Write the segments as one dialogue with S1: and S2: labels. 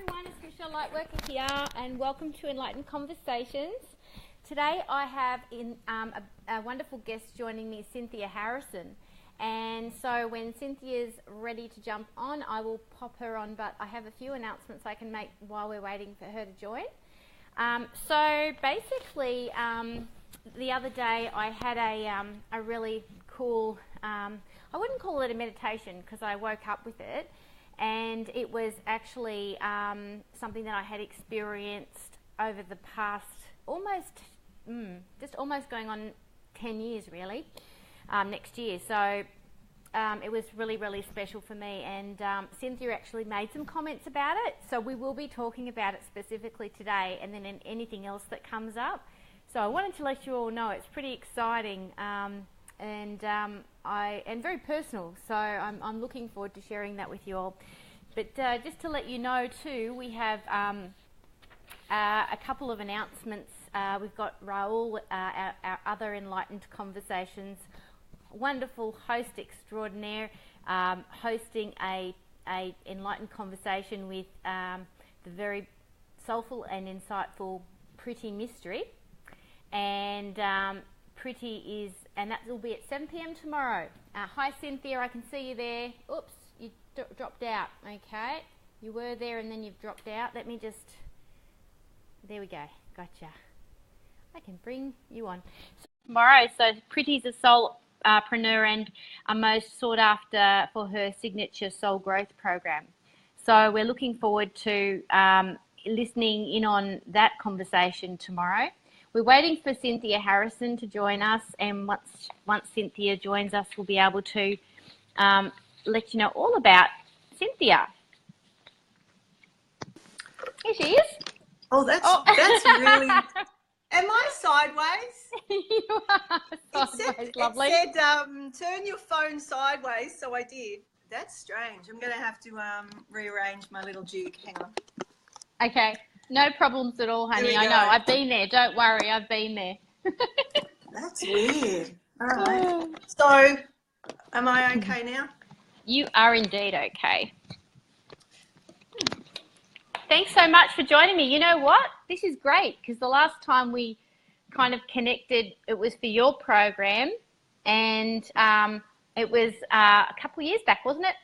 S1: everyone, it's Michelle Lightworker here and welcome to Enlightened Conversations. Today I have a wonderful guest joining me, Cynthia Harrison. And so when Cynthia's ready to jump on, I will pop her on, but I have a few announcements I can make while we're waiting for her to join. So basically, the other day I had a really cool, I wouldn't call it a meditation because I woke up with it, and it was actually something that I had experienced over the past almost going on 10 years really, next year. So it was really, really special for me, and Cynthia actually made some comments about it, so we will be talking about it specifically today and then in anything else that comes up. So I wanted to let you all know it's pretty exciting and very personal, so I'm looking forward to sharing that with you all. But just to let you know too, we have a couple of announcements. We've got Raoul, our other Enlightened Conversations wonderful host extraordinaire, hosting a Enlightened Conversation with the very soulful and insightful Pretty Mystery. And Pretty is, and that will be at 7 p.m. tomorrow. Hi Cynthia, I can see you there. Oops, you dropped out. Okay, you were there and then you've dropped out. Let me just, there we go, gotcha. I can bring you on. So tomorrow, so Pretty's a soulpreneur and are most sought after for her signature soul growth program. So we're looking forward to listening in on that conversation tomorrow. We're waiting for Cynthia Harrison to join us, and once Cynthia joins us, we'll be able to let you know all about Cynthia. Here she is.
S2: Oh, that's really. Am I sideways?
S1: You are sideways, lovely.
S2: It said turn your phone sideways, so I did. That's strange. I'm going to have to rearrange my little Duke. Hang on.
S1: Okay. No problems at all, honey. I know. I've been there. Don't worry. I've been there.
S2: That's weird. All right. So, am I okay now?
S1: You are indeed okay. Thanks so much for joining me. You know what? This is great because the last time we kind of connected, it was for your program, and it was a couple of years back, wasn't it?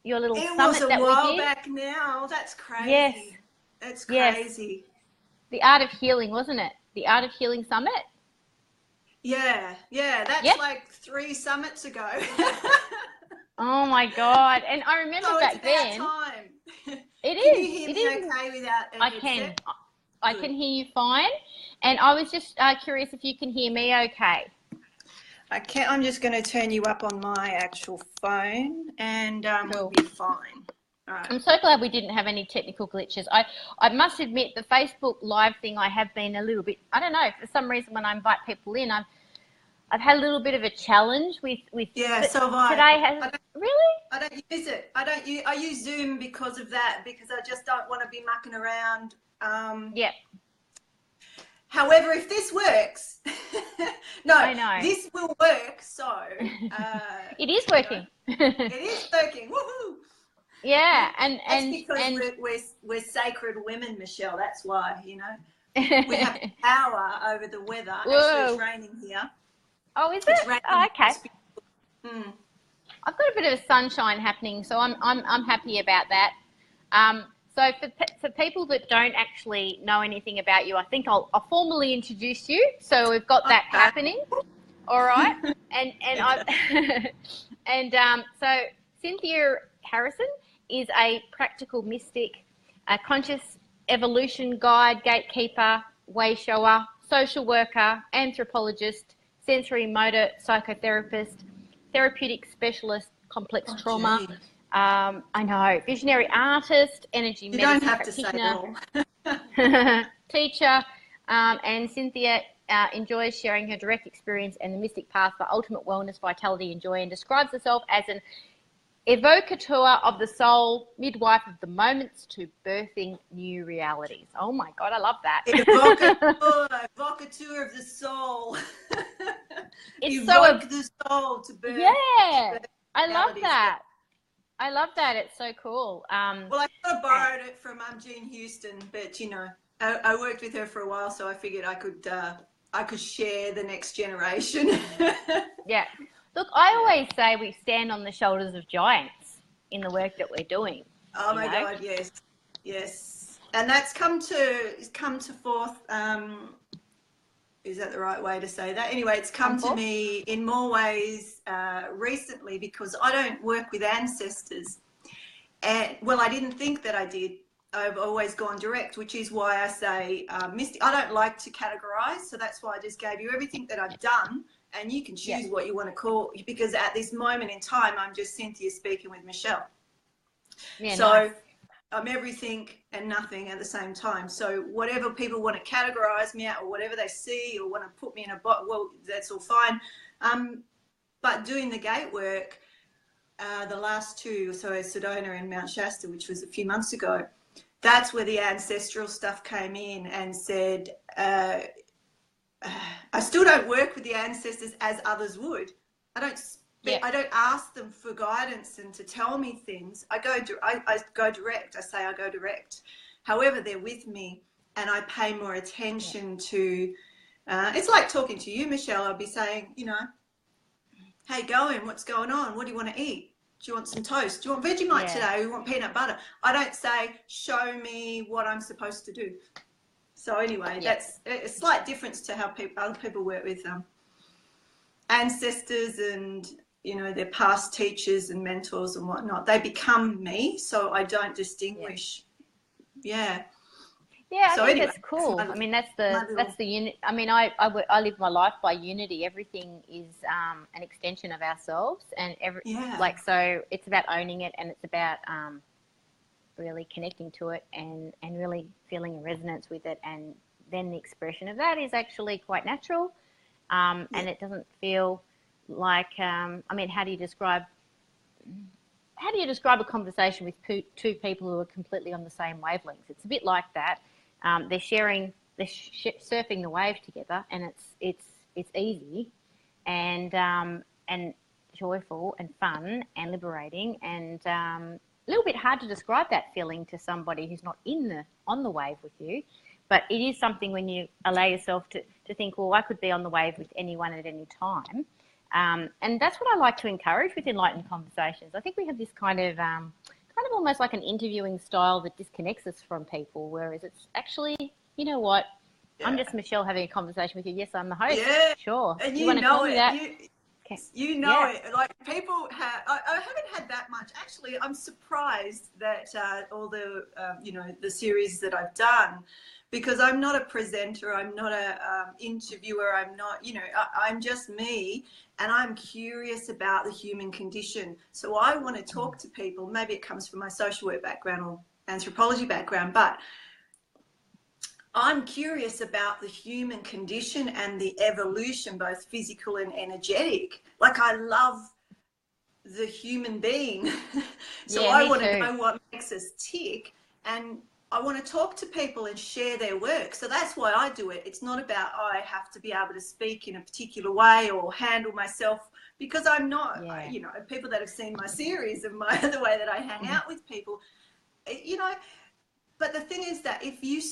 S1: Your little summit that we did.
S2: It was a while back now. That's crazy.
S1: Yes.
S2: That's crazy.
S1: Yes. The Art of Healing, wasn't it? The Art of Healing Summit?
S2: Yeah. That's like 3 summits ago.
S1: Oh my God. And I remember back then.
S2: Time.
S1: It is.
S2: Can you hear me okay without a headset?
S1: I can hear you fine. And I was just curious if you can hear me okay.
S2: I'm just going to turn you up on my actual phone and
S1: Cool.
S2: We'll be fine. All right.
S1: I'm so glad we didn't have any technical glitches. I must admit the Facebook Live thing, I have been a little bit, I don't know, for some reason when I invite people in, I've had a little bit of a challenge with
S2: yeah, so have I.
S1: Today really?
S2: I don't use it. I use Zoom because of that, because I just don't want to be mucking around.
S1: Yeah.
S2: However, if this works, no,
S1: I know.
S2: this will work. So
S1: it is working.
S2: It is working. Woohoo!
S1: Yeah,
S2: that's because we're sacred women, Michelle. That's why, you know, we have power over the weather.
S1: Whoa.
S2: Actually, it's raining here.
S1: Oh, is it? Oh, okay. I've got a bit of a sunshine happening, so I'm happy about that. So for people that don't actually know anything about you, I think I'll formally introduce you. So we've got that happening, all right? So Cynthia Harrison is a practical mystic, a conscious evolution guide, gatekeeper, way shower, social worker, anthropologist, sensory motor psychotherapist, therapeutic specialist, complex trauma. I know, visionary artist, energy medicine practitioner, teacher, and Cynthia enjoys sharing her direct experience and the mystic path for ultimate wellness, vitality, and joy, and describes herself as an evocateur of the soul, midwife of the moments to birthing new realities. Oh my God, I love that.
S2: Evocateur of the soul.
S1: It's
S2: Evoke the soul to birth.
S1: Yeah, I love that. I love that. It's so cool.
S2: Well, I sort of borrowed it from Jean Houston, but you know, I worked with her for a while, so I figured I could share the next generation.
S1: Yeah. Look, I always say we stand on the shoulders of giants in the work that we're doing.
S2: Oh my God, yes, yes, and that's come to forth. Is that the right way to say that? Anyway, it's come to me in more ways recently, because I don't work with ancestors. And well, I didn't think that I did. I've always gone direct, which is why I say mystic. I don't like to categorize, so that's why I just gave you everything that I've done, and you can choose what you want to call, because at this moment in time, I'm just Cynthia speaking with Michelle.
S1: Yeah,
S2: so
S1: nice.
S2: I'm everything and nothing at the same time. So whatever people want to categorize me at, or whatever they see, or want to put me in a box, well, that's all fine. But doing the gate work, the last two, so Sedona and Mount Shasta, which was a few months ago, that's where the ancestral stuff came in and said, I still don't work with the ancestors as others would. I don't ask them for guidance and to tell me things. I go direct. I say I go direct. However, they're with me, and I pay more attention to. It's like talking to you, Michelle. I'll be saying, you know, hey, going, what's going on? What do you want to eat? Do you want some toast? Do you want Vegemite today? Do you want peanut butter? I don't say, show me what I'm supposed to do. So anyway, that's a slight difference to how other people work with ancestors and, you know, their past teachers and mentors and whatnot. They become me, so I don't distinguish. Yeah.
S1: Yeah, I think that's cool. I mean, that's the unit. I mean, I live my life by unity. Everything is an extension of ourselves, and so it's about owning it, and it's about really connecting to it, and really feeling a resonance with it, and then the expression of that is actually quite natural, and it doesn't feel like. I mean, how do you describe a conversation with two people who are completely on the same wavelengths? It's a bit like that. They're surfing the wave together, and it's easy, and joyful and fun and liberating, and a little bit hard to describe that feeling to somebody who's not on the wave with you. But it is something when you allow yourself to think, well, I could be on the wave with anyone at any time, and that's what I like to encourage with Enlightened Conversations. I think we have this kind of almost like an interviewing style that disconnects us from people, whereas it's actually, you know what, I'm just Michelle having a conversation with you. Yes, I'm the host. Yeah, sure.
S2: And you want to call me that? You know
S1: it.
S2: Like, people have. I haven't had that much. Actually, I'm surprised that all the the series that I've done, because I'm not a presenter, I'm not a interviewer, I'm not, I'm just me, and I'm curious about the human condition. So I want to talk to people. Maybe it comes from my social work background or anthropology background, but I'm curious about the human condition and the evolution, both physical and energetic. Like, I love the human being. So I want to know what makes us tick, and I want to talk to people and share their work. So that's why I do it. It's not about, I have to be able to speak in a particular way or handle myself, because I'm not, people that have seen my series and the way that I hang out with people, but the thing is that if you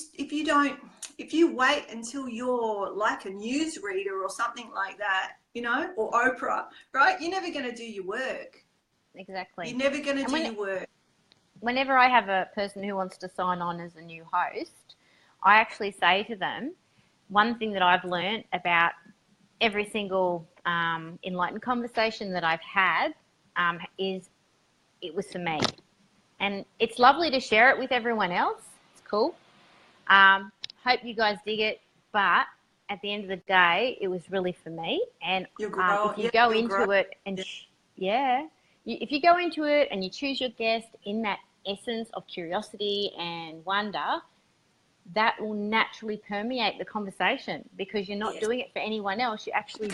S2: wait until you're like a newsreader or something like that, or Oprah, right? You're never going to do your work.
S1: Exactly.
S2: You're never going to do your work.
S1: Whenever I have a person who wants to sign on as a new host, I actually say to them, one thing that I've learned about every single enlightened conversation that I've had is it was for me. And it's lovely to share it with everyone else. It's cool. Hope you guys dig it. But at the end of the day, it was really for me. And if you go into it and if you go into it and you choose your guest in that essence of curiosity and wonder, that will naturally permeate the conversation, because you're not doing it for anyone else. You're actually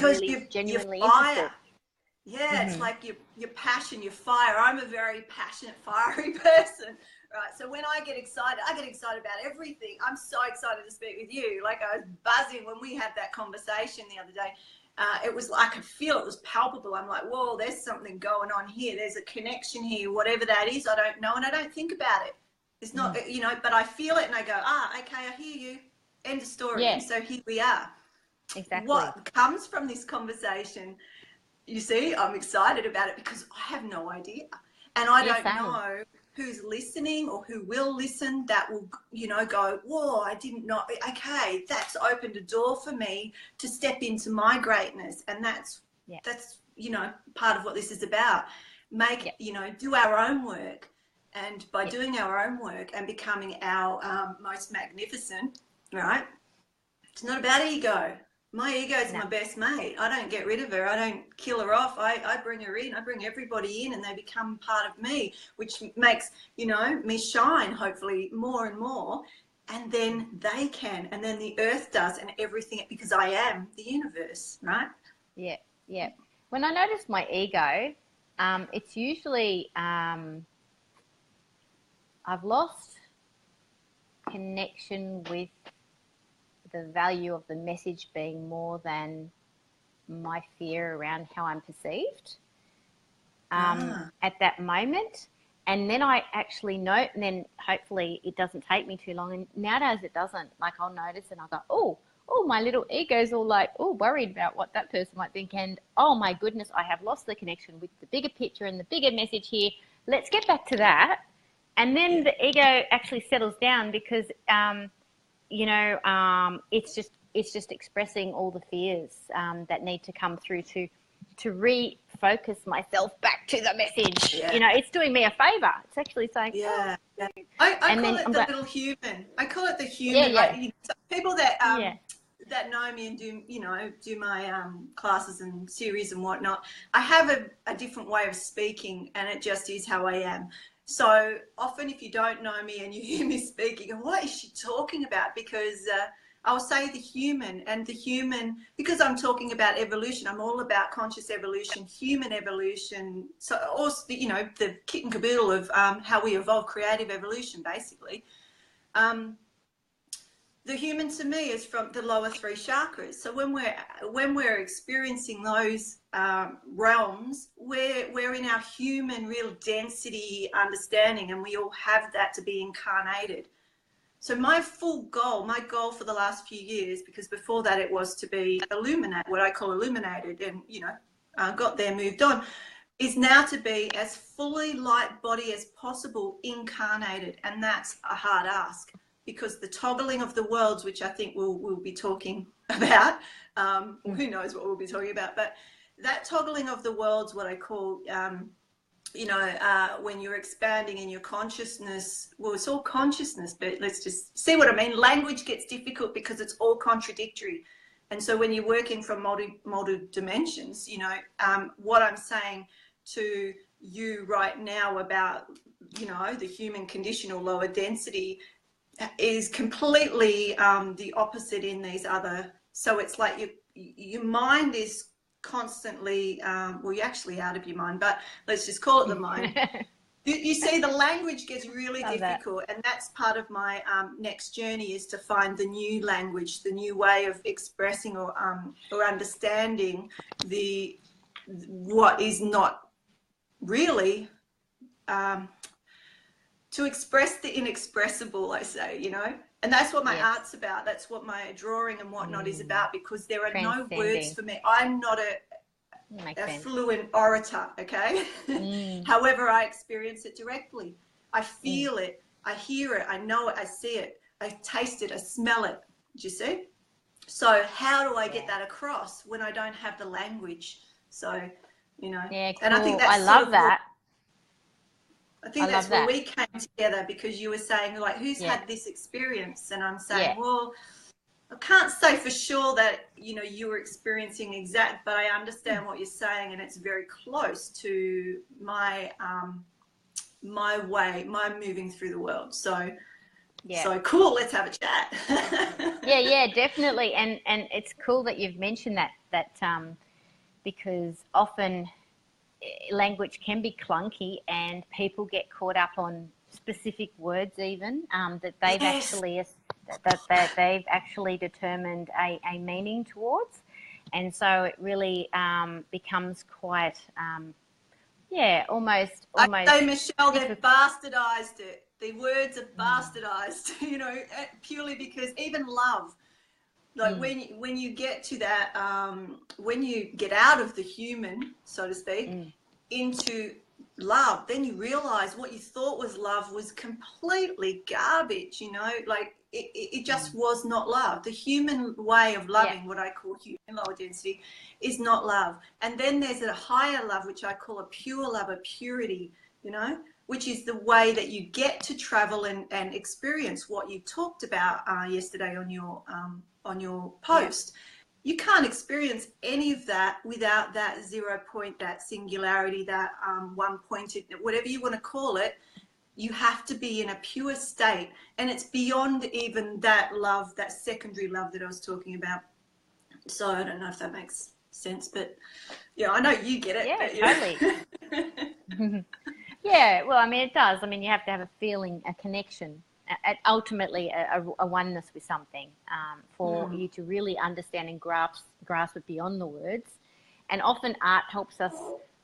S1: genuinely interested.
S2: Yeah, it's like your passion, your fire. I'm a very passionate, fiery person, right? So when I get excited about everything. I'm so excited to speak with you. Like, I was buzzing when we had that conversation the other day. it was, I could feel it was palpable. I'm like, whoa, there's something going on here. There's a connection here, whatever that is. I don't know, and I don't think about it. It's not, but I feel it and I go, okay, I hear you. End of story.
S1: Yeah.
S2: And so here we are.
S1: Exactly.
S2: What comes from this conversation, you see, I'm excited about it because I have no idea. And I don't know who's listening or who will listen that will, go, whoa, I didn't know. Okay, that's opened a door for me to step into my greatness. And that's part of what this is about. Do our own work. And by doing our own work and becoming our most magnificent, right? It's not about ego. My ego is my best mate. I don't get rid of her. I don't kill her off. I bring her in. I bring everybody in and they become part of me, which makes, me shine, hopefully, more and more. And then they can. And then the earth does and everything, because I am the universe, right?
S1: Yeah, yeah. When I notice my ego, it's usually I've lost connection with the value of the message being more than my fear around how I'm perceived at that moment. And then I actually know, and then hopefully it doesn't take me too long. And nowadays it doesn't. Like I'll notice and I'll go, oh, my little ego's all like, worried about what that person might think. And oh my goodness, I have lost the connection with the bigger picture and the bigger message here. Let's get back to that. And then the ego actually settles down because, it's just expressing all the fears that need to come through to refocus myself back to the message. Yeah. It's doing me a favor. It's actually saying,
S2: I call it the little human. I call it the human.
S1: Yeah.
S2: Like, people that that know me and do my classes and series and whatnot. I have a different way of speaking, and it just is how I am. So often if you don't know me and you hear me speaking, and what is she talking about? Because I'll say the human, and the human, because I'm talking about evolution, I'm all about conscious evolution, human evolution. So also, the kit and caboodle of how we evolve, creative evolution, basically. The human to me is from the lower three chakras. So when we're experiencing those realms, we're in our human real density understanding, and we all have that to be incarnated. So my goal for the last few years, because before that it was to be what I call illuminated, and got there, moved on, is now to be as fully light body as possible incarnated, and that's a hard ask. Because the toggling of the worlds, which I think we'll be talking about, who knows what we'll be talking about, but that toggling of the worlds, what I call, when you're expanding in your consciousness, well, it's all consciousness, but let's just see what I mean. Language gets difficult because it's all contradictory. And so when you're working from multi dimensions, what I'm saying to you right now about, the human conditional lower density is completely the opposite in these other. So it's like your mind is constantly, you're actually out of your mind, but let's just call it the mind. You see, the language gets really difficult, and that's part of my next journey, is to find the new language, the new way of expressing or understanding what is not really to express the inexpressible, I say, and that's what my art's about. That's what my drawing and whatnot is about, because there are no words for me. I'm not a fluent orator, okay? However, I experience it directly. I feel it, I hear it, I know it, I see it, I taste it, I smell it. Do you see? So how do I get that across when I don't have the language? So,
S1: Yeah, cool.
S2: And I think that's
S1: I love that.
S2: I think that's where we came together, because you were saying, like, who's had this experience? And I'm saying, well, I can't say for sure that, you were experiencing exact, but I understand what you're saying, and it's very close to my way, my moving through the world. So, so cool. Let's have a chat.
S1: yeah, definitely. And it's cool that you've mentioned that because often language can be clunky, and people get caught up on specific words even that they've actually determined a meaning towards. And so it really becomes quite, almost.
S2: I say, Michelle, they've bastardized it. The words are bastardized, purely because even love, like when you get to that, when you get out of the human, so to speak, into love, then you realize what you thought was love was completely garbage, like it just was not love. The human way of loving, what I call human lower density, is not love. And then there's a higher love, which I call a pure love, a purity, which is the way that you get to travel and experience what you talked about yesterday on your post. You can't experience any of that without that 0 point, that singularity, that one pointed, whatever you want to call it. You have to be in a pure state, and it's beyond even that love, that secondary love that I was talking about. So I don't know if that makes sense, but yeah, I know you get it.
S1: Yeah, totally. Yeah, well, I mean, it does. I mean, you have to have a feeling, a connection, ultimately a oneness with something for you to really understand and grasp it beyond the words. And often art helps us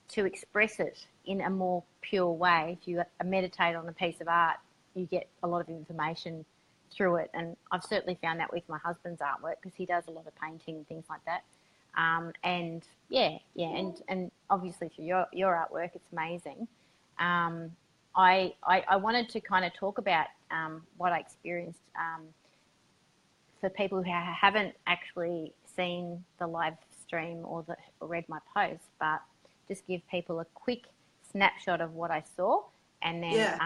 S1: to express it in a more pure way. If you meditate on a piece of art, you get a lot of information through it. And I've certainly found that with my husband's artwork, because he does a lot of painting and things like that. And obviously through your artwork, it's amazing. I wanted to kind of talk about what I experienced for people who haven't actually seen the live stream or read my post, but just give people a quick snapshot of what I saw, and then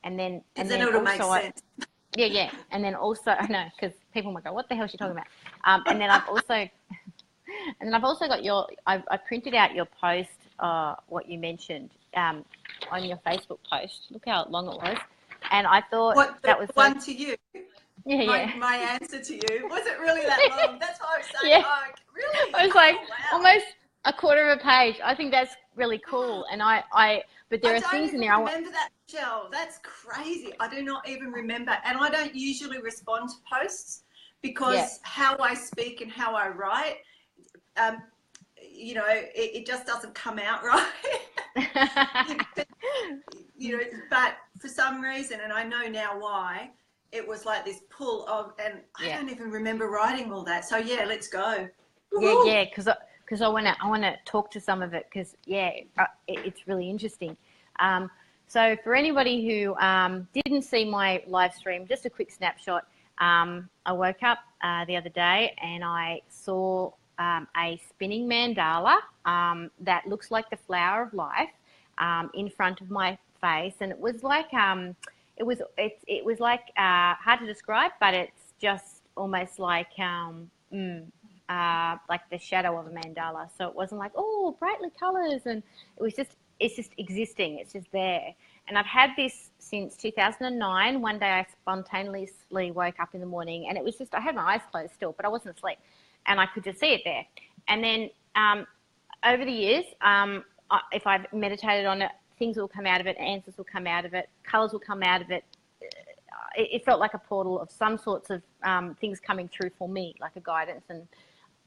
S1: and then
S2: it'll make sense.
S1: And then also, I know, because people might go, "What the hell is she talking about?" And then I've also got I printed out your post, what you mentioned on your Facebook post. Look how long it was, and I thought that was
S2: one to you. My answer to you, was it really that long? That's why I was saying, oh, really?
S1: It was like
S2: wow.
S1: almost a quarter of a page. I think that's really cool, and but there are things in there.
S2: I don't remember that, Michelle. That's crazy. I do not even remember, and I don't usually respond to posts because how I speak and how I write, it just doesn't come out right. But for some reason, and I know now why, it was like this pull of, and I don't even remember writing all that. So let's go.
S1: Yeah, because I want to talk to some of it, because it's really interesting. So for anybody who didn't see my live stream, just a quick snapshot. I woke up the other day and I saw a spinning mandala that looks like the flower of life in front of my face, and it was like it was like hard to describe, but it's just almost like the shadow of a mandala. So it wasn't like, oh, brightly colours, and it's just existing. It's just there. And I've had this since 2009. One day I spontaneously woke up in the morning, and it was just, I had my eyes closed still, but I wasn't asleep, and I could just see it there. And then over the years, if I've meditated on it, things will come out of it, answers will come out of it, colours will come out of it. It felt like a portal of some sorts of things coming through for me, like a guidance. And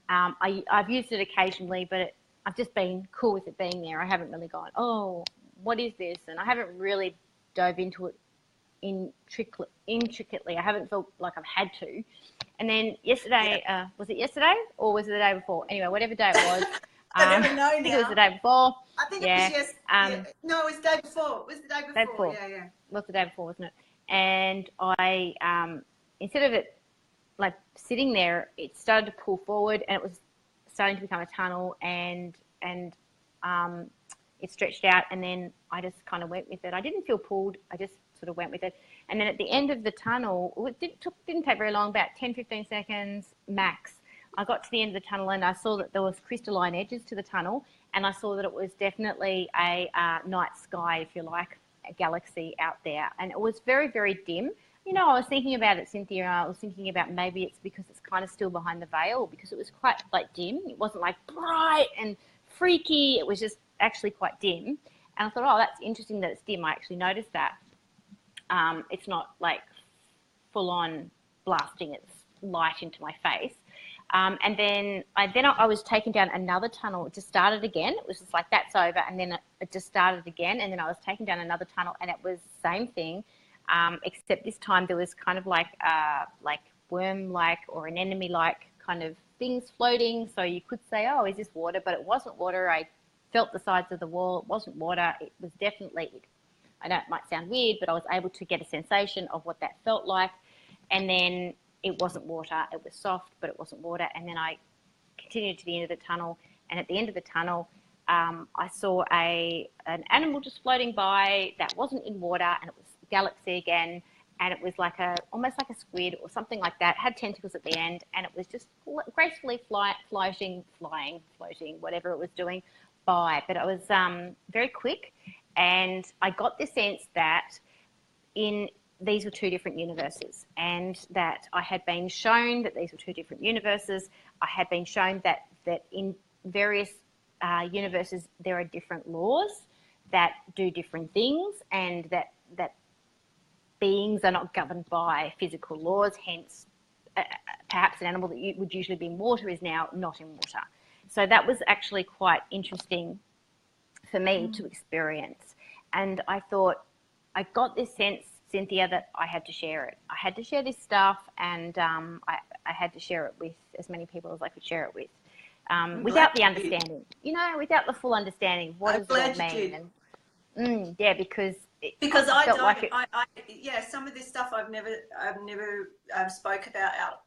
S1: I've used it occasionally, but I've just been cool with it being there. I haven't really gone, oh, what is this? And I haven't really dove into it intricately. I haven't felt like I've had to. And then yesterday, was it yesterday or was it the day before? Anyway, whatever day it was.
S2: I never know now.
S1: I think it was the day before.
S2: I think it was yesterday. No, it was the day before. It was the day before. Yeah. It
S1: was the day before, wasn't it? And I, instead of it like sitting there, it started to pull forward, and it was starting to become a tunnel, and it stretched out, and then I just kind of went with it. I didn't feel pulled. I just sort of went with it. And then at the end of the tunnel, it didn't take very long, about 10, 15 seconds max. I got to the end of the tunnel and I saw that there was crystalline edges to the tunnel, and I saw that it was definitely a night sky, if you like, a galaxy out there. And it was very, very dim. I was thinking about it, Cynthia, and I was thinking about maybe it's because it's kind of still behind the veil, because it was quite like dim. It wasn't like bright and freaky. It was just actually quite dim. And I thought, oh, that's interesting that it's dim. I actually noticed that. It's not like full on blasting its light into my face. And then I was taken down another tunnel. It just started again. It was just like, that's over. And then it just started again. And then I was taken down another tunnel, and it was the same thing, except this time there was kind of like worm-like or anemone-like kind of things floating. So you could say, oh, is this water? But it wasn't water. I felt the sides of the wall. It wasn't water. It was definitely, I know it might sound weird, but I was able to get a sensation of what that felt like. And then it wasn't water. It was soft, but it wasn't water. And then I continued to the end of the tunnel. And at the end of the tunnel, I saw an animal just floating by that wasn't in water, and it was galaxy again. And it was like almost like a squid or something like that. It had tentacles at the end, and it was just gracefully floating, whatever it was doing by. But it was very quick, and I got the sense that these were two different universes, and that I had been shown that these were two different universes. I had been shown that in various universes there are different laws that do different things, and that beings are not governed by physical laws. Hence, perhaps an animal that would usually be in water is now not in water. So that was actually quite interesting for me to experience. And I thought, I got this sense, Cynthia, that I had to share it. I had to share this stuff, and I had to share it with as many people as I could share it with, without the understanding, without the full understanding of what does it all mean. And, yeah, because
S2: I
S1: felt
S2: don't,
S1: like
S2: some of this stuff I've never spoke about out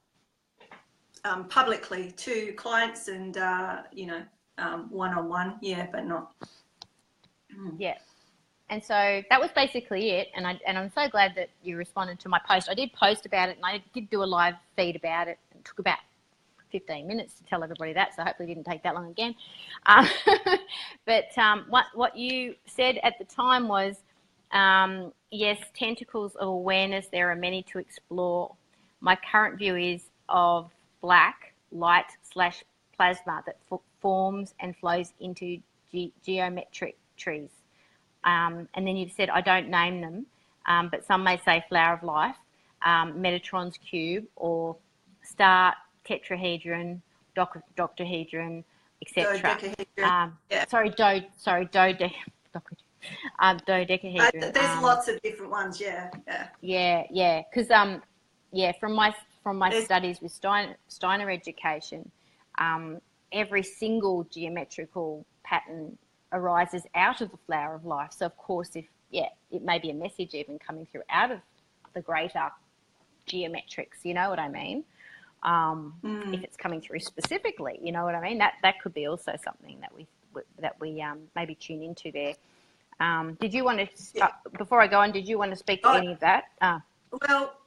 S2: publicly to clients and one-on-one, but not.
S1: Yeah. And so that was basically it. And I'm so glad that you responded to my post. I did post about it, and I did do a live feed about it. It took about 15 minutes to tell everybody that, so hopefully it didn't take that long again. But what you said at the time was, yes, tentacles of awareness, there are many to explore. My current view is of black light / plasma that forms and flows into geometric trees. And then you've said, I don't name them, but some may say flower of life, Metatron's cube, or star tetrahedron, doctahedron, etc. Dodecahedron.
S2: There's lots of different ones, yeah.
S1: Because from my studies with Steiner education, every single geometrical pattern arises out of the flower of life. So of course, it may be a message even coming through out of the greater geometrics, you know what I mean? If it's coming through specifically, you know what I mean? That could be also something that we maybe tune into there. Did you want to, before I go on, did you want to speak to any of that?
S2: Well,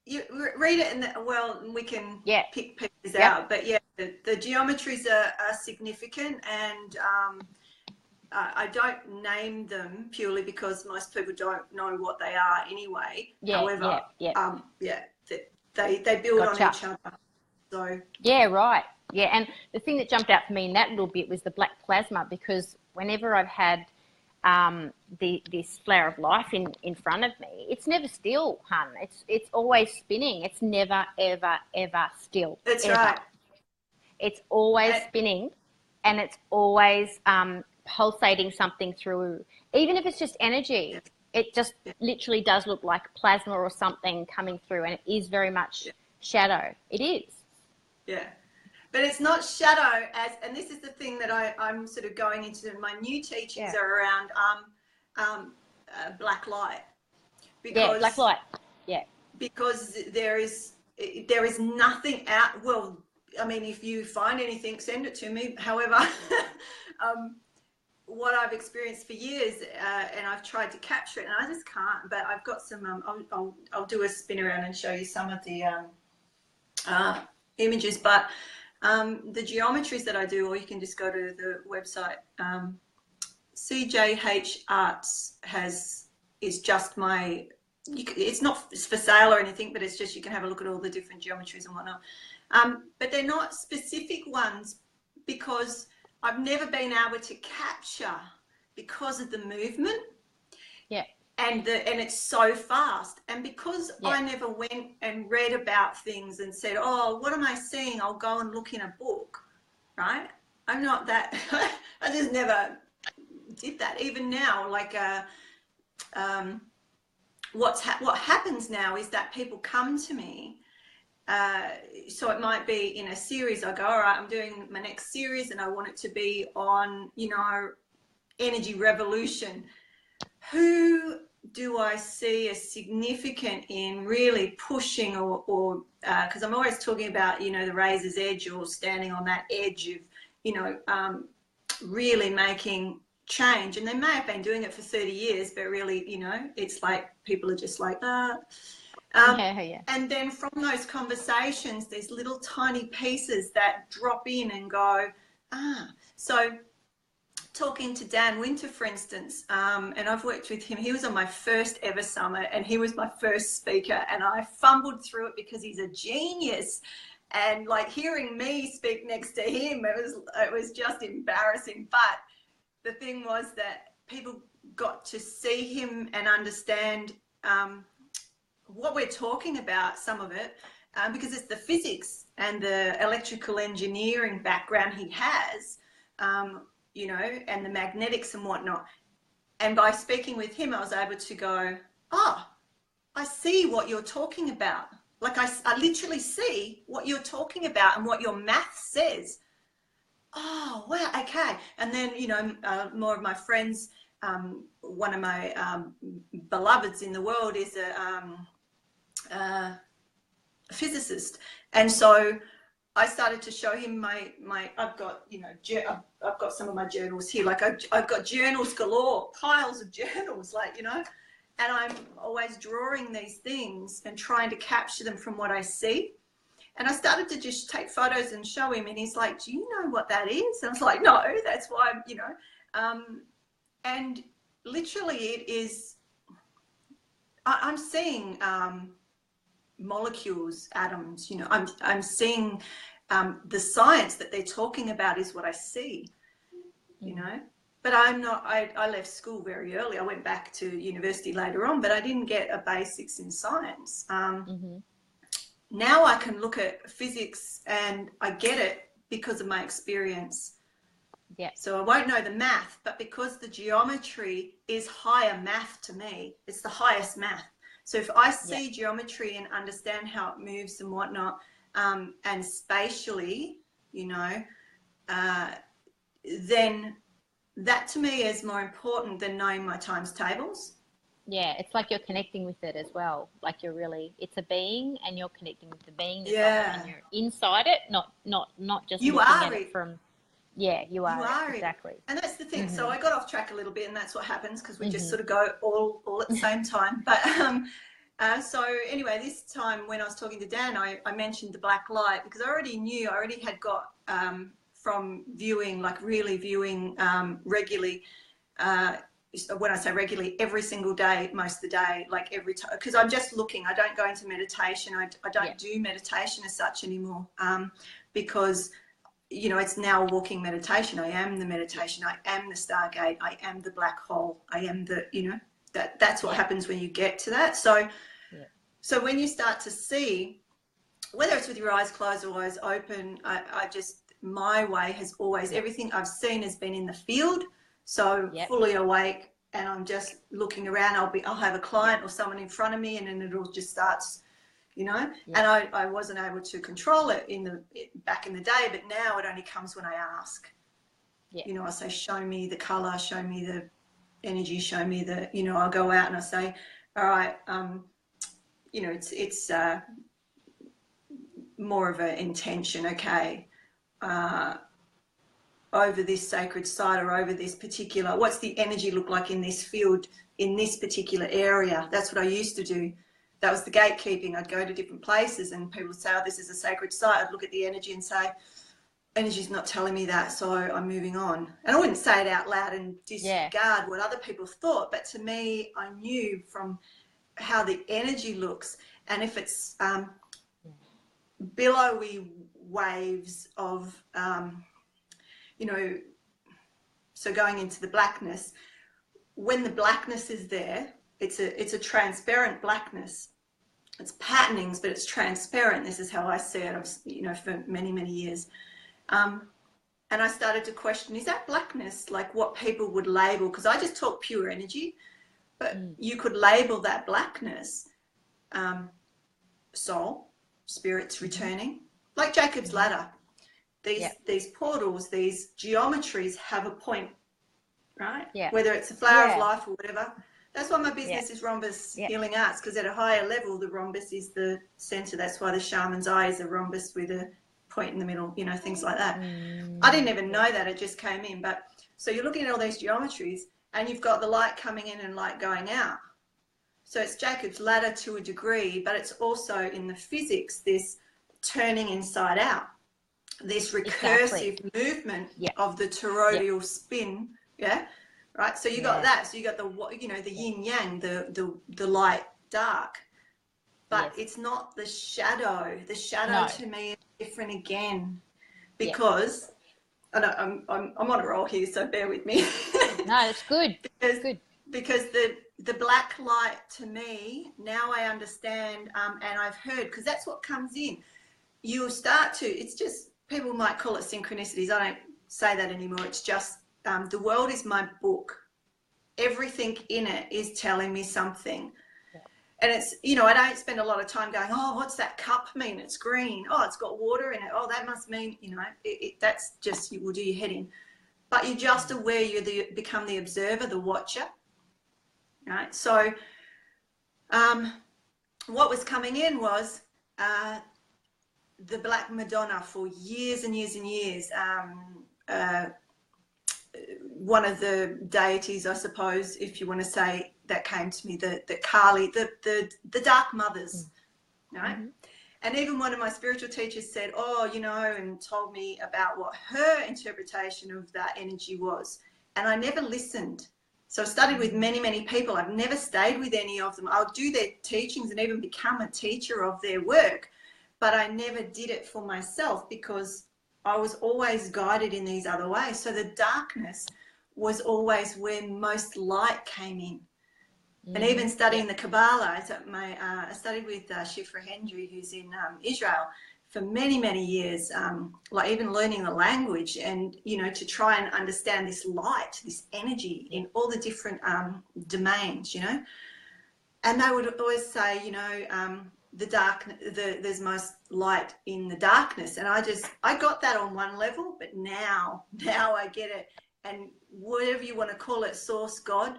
S2: you read it and we can pick pieces out. But the geometries are significant, and I don't name them purely because most people don't know what they are anyway. However, they build on each other. So
S1: right. And the thing that jumped out for me in that little bit was the black plasma, because whenever I've had this flower of life in front of me, it's never still, hun. It's always spinning. It's never ever still.
S2: That's
S1: ever.
S2: right.
S1: It's always spinning, and it's always pulsating something through, even if it's just energy. It just literally does look like plasma or something coming through, and it is very much shadow. It is.
S2: Yeah. But it's not shadow and this is the thing that I'm sort of going into. My new teachings are around black light. Because,
S1: black light. Yeah.
S2: Because there is nothing out. Well, I mean, if you find anything, send it to me. However, what I've experienced for years, and I've tried to capture it, and I just can't. But I've got some. I'll do a spin around and show you some of the images, but. The geometries that I do, or you can just go to the website. CJH Arts is just my. It's not for sale or anything, but it's just you can have a look at all the different geometries and whatnot. But they're not specific ones because I've never been able to capture because of the movement.
S1: Yeah.
S2: and it's so fast. And because I never went and read about things and said, oh, what am I seeing? I'll go and look in a book, right? I'm not that, I just never did that. Even now, like, what happens now is that people come to me. So it might be in a series. I go, all right, I'm doing my next series and I want it to be on, you know, energy revolution. Who do I see as significant in really pushing or because I'm always talking about, you know, the razor's edge or standing on that edge of, you know, really making change. And they may have been doing it for 30 years, but really, you know, it's like people are just like that. And then from those conversations, there's little tiny pieces that drop in and go, so talking to Dan Winter, for instance, and I've worked with him. He was on my first ever summit and he was my first speaker, and I fumbled through it because he's a genius. And like hearing me speak next to him, it was just embarrassing. But the thing was that people got to see him and understand what we're talking about, some of it, because it's the physics and the electrical engineering background he has, you know, and the magnetics and whatnot. And by speaking with him, I was able to go, oh, I see what you're talking about. Like I literally see what you're talking about and what your math says. Oh, wow, okay. And then, you know, more of my friends, one of my beloveds in the world is a physicist. And so I started to show him my I've got, you know, I've got some of my journals here. Like I've got journals galore, piles of journals, like, you know, and I'm always drawing these things and trying to capture them from what I see. And I started to just take photos and show him, and he's like, do you know what that is? And I was like, no, that's why I'm, you know, and literally it is, I'm seeing molecules, atoms, you know, I'm seeing the science that they're talking about is what I see, you know. But I'm not, I left school very early. I went back to university later on, but I didn't get a basics in science. Now I can look at physics and I get it because of my experience.
S1: Yeah.
S2: So I won't know the math, but because the geometry is higher math to me, it's the highest math. So if I see geometry and understand how it moves and whatnot, and spatially, you know, then that to me is more important than knowing my times tables.
S1: Yeah, it's like you're connecting with it as well. Like you're really, it's a being, and you're connecting with the being. And you're inside it, not just
S2: you
S1: looking
S2: are
S1: at it from. Yeah, you are exactly.
S2: And that's the thing. So I got off track a little bit, and that's what happens because we just sort of go all at the same time. But so anyway, this time when I was talking to Dan, I mentioned the black light because I already had got from viewing, like really viewing regularly. When I say regularly, every single day, most of the day, like every time, because I'm just looking. I don't go into meditation. I don't do meditation as such anymore because, you know, it's now a walking meditation. I am the meditation. I am the stargate. I am the black hole. I am the, you know, that's what happens when you get to that. So, so when you start to see, whether it's with your eyes closed or eyes open, I just, my way has always, everything I've seen has been in the field. So fully awake, and I'm just looking around. I'll have a client or someone in front of me, and then it all just starts, you know. And I wasn't able to control it back in the day, but now it only comes when I ask. You know, I say, show me the color, show me the energy, show me the, you know. I'll go out and I say, all right, you know, it's more of an intention, okay. Over this sacred site or over this particular, what's the energy look like in this field, in this particular area? That's what I used to do. That was the gatekeeping. I'd go to different places and people would say, oh, this is a sacred site. I'd look at the energy and say, energy's not telling me that, so I'm moving on. And I wouldn't say it out loud and disregard what other people thought, but to me, I knew from how the energy looks. And if it's billowy waves of, you know, so going into the blackness, when the blackness is there, it's a transparent blackness. It's patternings, but it's transparent. This is how I see it. I've, you know, for many, many years. And I started to question, is that blackness like what people would label? Because I just talk pure energy, but you could label that blackness soul, spirits returning, like Jacob's ladder. These portals, these geometries have a point, right? Yeah. Whether it's a flower of life or whatever. That's why my business is Rhombus Healing Arts, because at a higher level, the rhombus is the center. That's why the shaman's eye is a rhombus with a point in the middle, you know, things like that. I didn't even know that, it just came in. But so you're looking at all these geometries and you've got the light coming in and light going out. So it's Jacob's ladder to a degree, but it's also in the physics, this turning inside out, this recursive movement of the toroidal spin. Yeah. Right. So you got that. So you got the, you know, the yin yang, the light dark, but it's not the shadow. The shadow to me is different again, because I know I'm on a roll here, so bear with me.
S1: No, it's good.
S2: Because the black light to me, now I understand, and I've heard, because that's what comes in. You'll start to, it's just, people might call it synchronicities. I don't say that anymore. It's just, the world is my book. Everything in it is telling me something. And it's, you know, I don't spend a lot of time going, oh, what's that cup mean? It's green. Oh, it's got water in it. Oh, that must mean, you know, that's just, you will do your head in. But you're just aware, become the observer, the watcher. Right? So what was coming in was the Black Madonna for years and years and years. One of the deities, I suppose, if you want to say, that came to me, the Kali, the Dark Mothers, right? And even one of my spiritual teachers said, oh, you know, and told me about what her interpretation of that energy was. And I never listened. So I studied with many, many people. I've never stayed with any of them. I'll do their teachings and even become a teacher of their work. But I never did it for myself, because I was always guided in these other ways. So the darkness was always where most light came in. And even studying the Kabbalah, I studied with Shifra Hendry, who's in Israel, for many, many years, like even learning the language and, you know, to try and understand this light, this energy in all the different domains, you know. And they would always say, you know, there's most light in the darkness. And I got that on one level, but now I get it. And whatever you want to call it, source, God,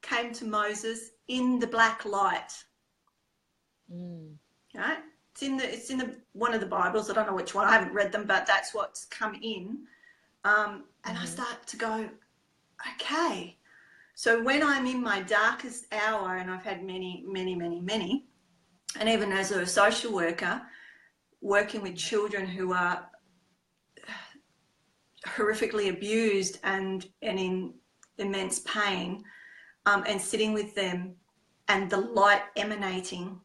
S2: came to Moses in the black light. Right? It's in the one of the Bibles. I don't know which one. I haven't read them, but that's what's come in. And I start to go, okay. So when I'm in my darkest hour, and I've had many, many, many, many, and even as a social worker, working with children who are horrifically abused and in immense pain, and sitting with them, and the light emanating,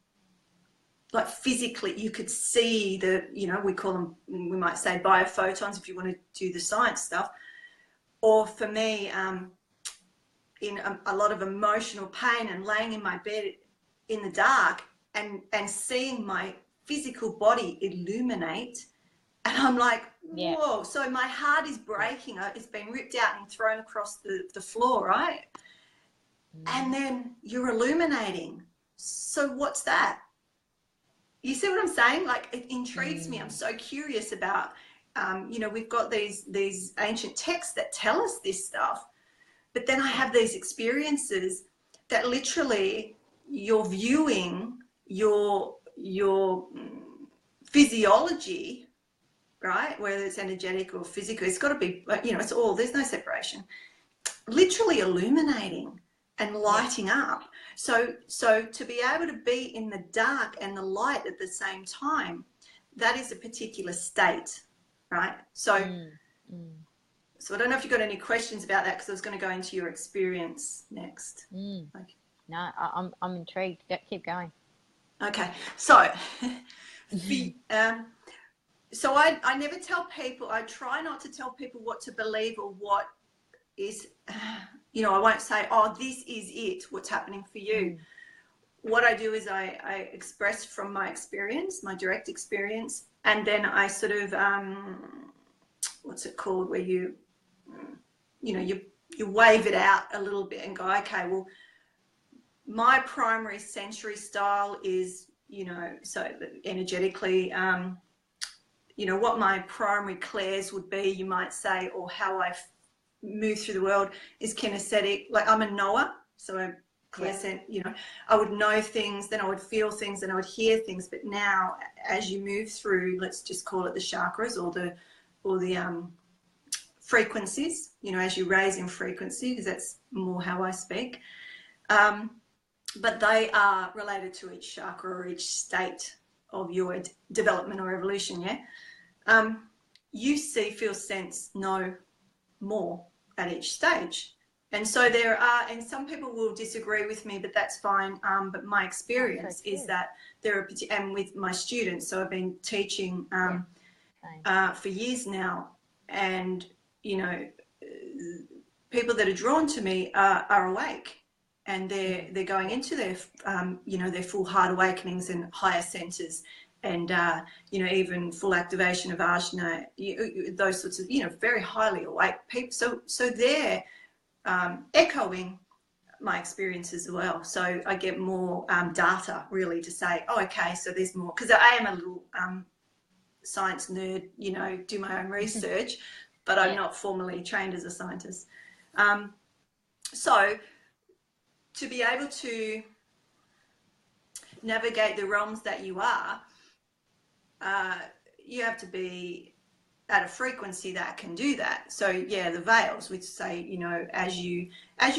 S2: like physically, you could see the, you know, we call them, we might say biophotons if you want to do the science stuff. Or for me, in a lot of emotional pain and laying in my bed in the dark and seeing my physical body illuminate, and I'm like, whoa. So my heart is breaking. It's been ripped out and thrown across the floor, right? And then you're illuminating. So what's that? You see what I'm saying? Like, it intrigues me. I'm so curious about, you know, we've got these ancient texts that tell us this stuff, but then I have these experiences that literally you're viewing your physiology, right? Whether it's energetic or physical, it's got to be, you know, it's all, there's no separation. Literally illuminating and lighting up. So to be able to be in the dark and the light at the same time, that is a particular state, right? So so I don't know if you've got any questions about that, because I was going to go into your experience next. Okay.
S1: No, I'm intrigued. Keep going.
S2: Okay, so so I never tell people, I try not to tell people what to believe or what is, I won't say, oh, this is it, what's happening for you. What I do is I express from my experience, my direct experience, and then I sort of, what's it called, where you wave it out a little bit and go, okay, well, my primary sensory style is, so energetically, what my primary clairs would be, you might say, or how I move through the world is kinesthetic. Like, I'm a knower, so I'm clairsent, I would know things, then I would feel things, then I would hear things. But now, as you move through, let's just call it the chakras or the frequencies, as you raise in frequency, because that's more how I speak. But they are related to each chakra or each state of your development or evolution, you see, feel, sense, know more at each stage. And so there are, and some people will disagree with me, but that's fine. But my experience is that there are, and with my students, so I've been teaching for years now, and, people that are drawn to me are awake. And they're going into their, their full heart awakenings and higher centers, and even full activation of ajna, those sorts of, very highly awake people. So they're echoing my experience as well. So I get more data really to say, oh, okay, so there's more, because I am a little science nerd, do my own research, but I'm not formally trained as a scientist. So to be able to navigate the realms that you are, you have to be at a frequency that can do that. So the veils, which say, as you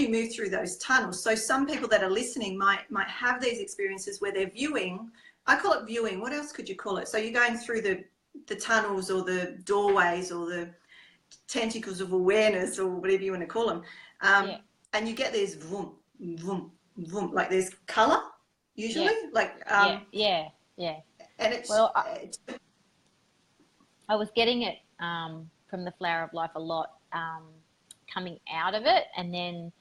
S2: move through those tunnels. So some people that are listening might have these experiences where they're viewing. I call it viewing. What else could you call it? So you're going through the tunnels or the doorways or the tentacles of awareness or whatever you want to call them. And you get these vroom, vroom, vroom, like there's color usually, and it's
S1: I was getting it from the Flower of Life a lot, coming out of it, and then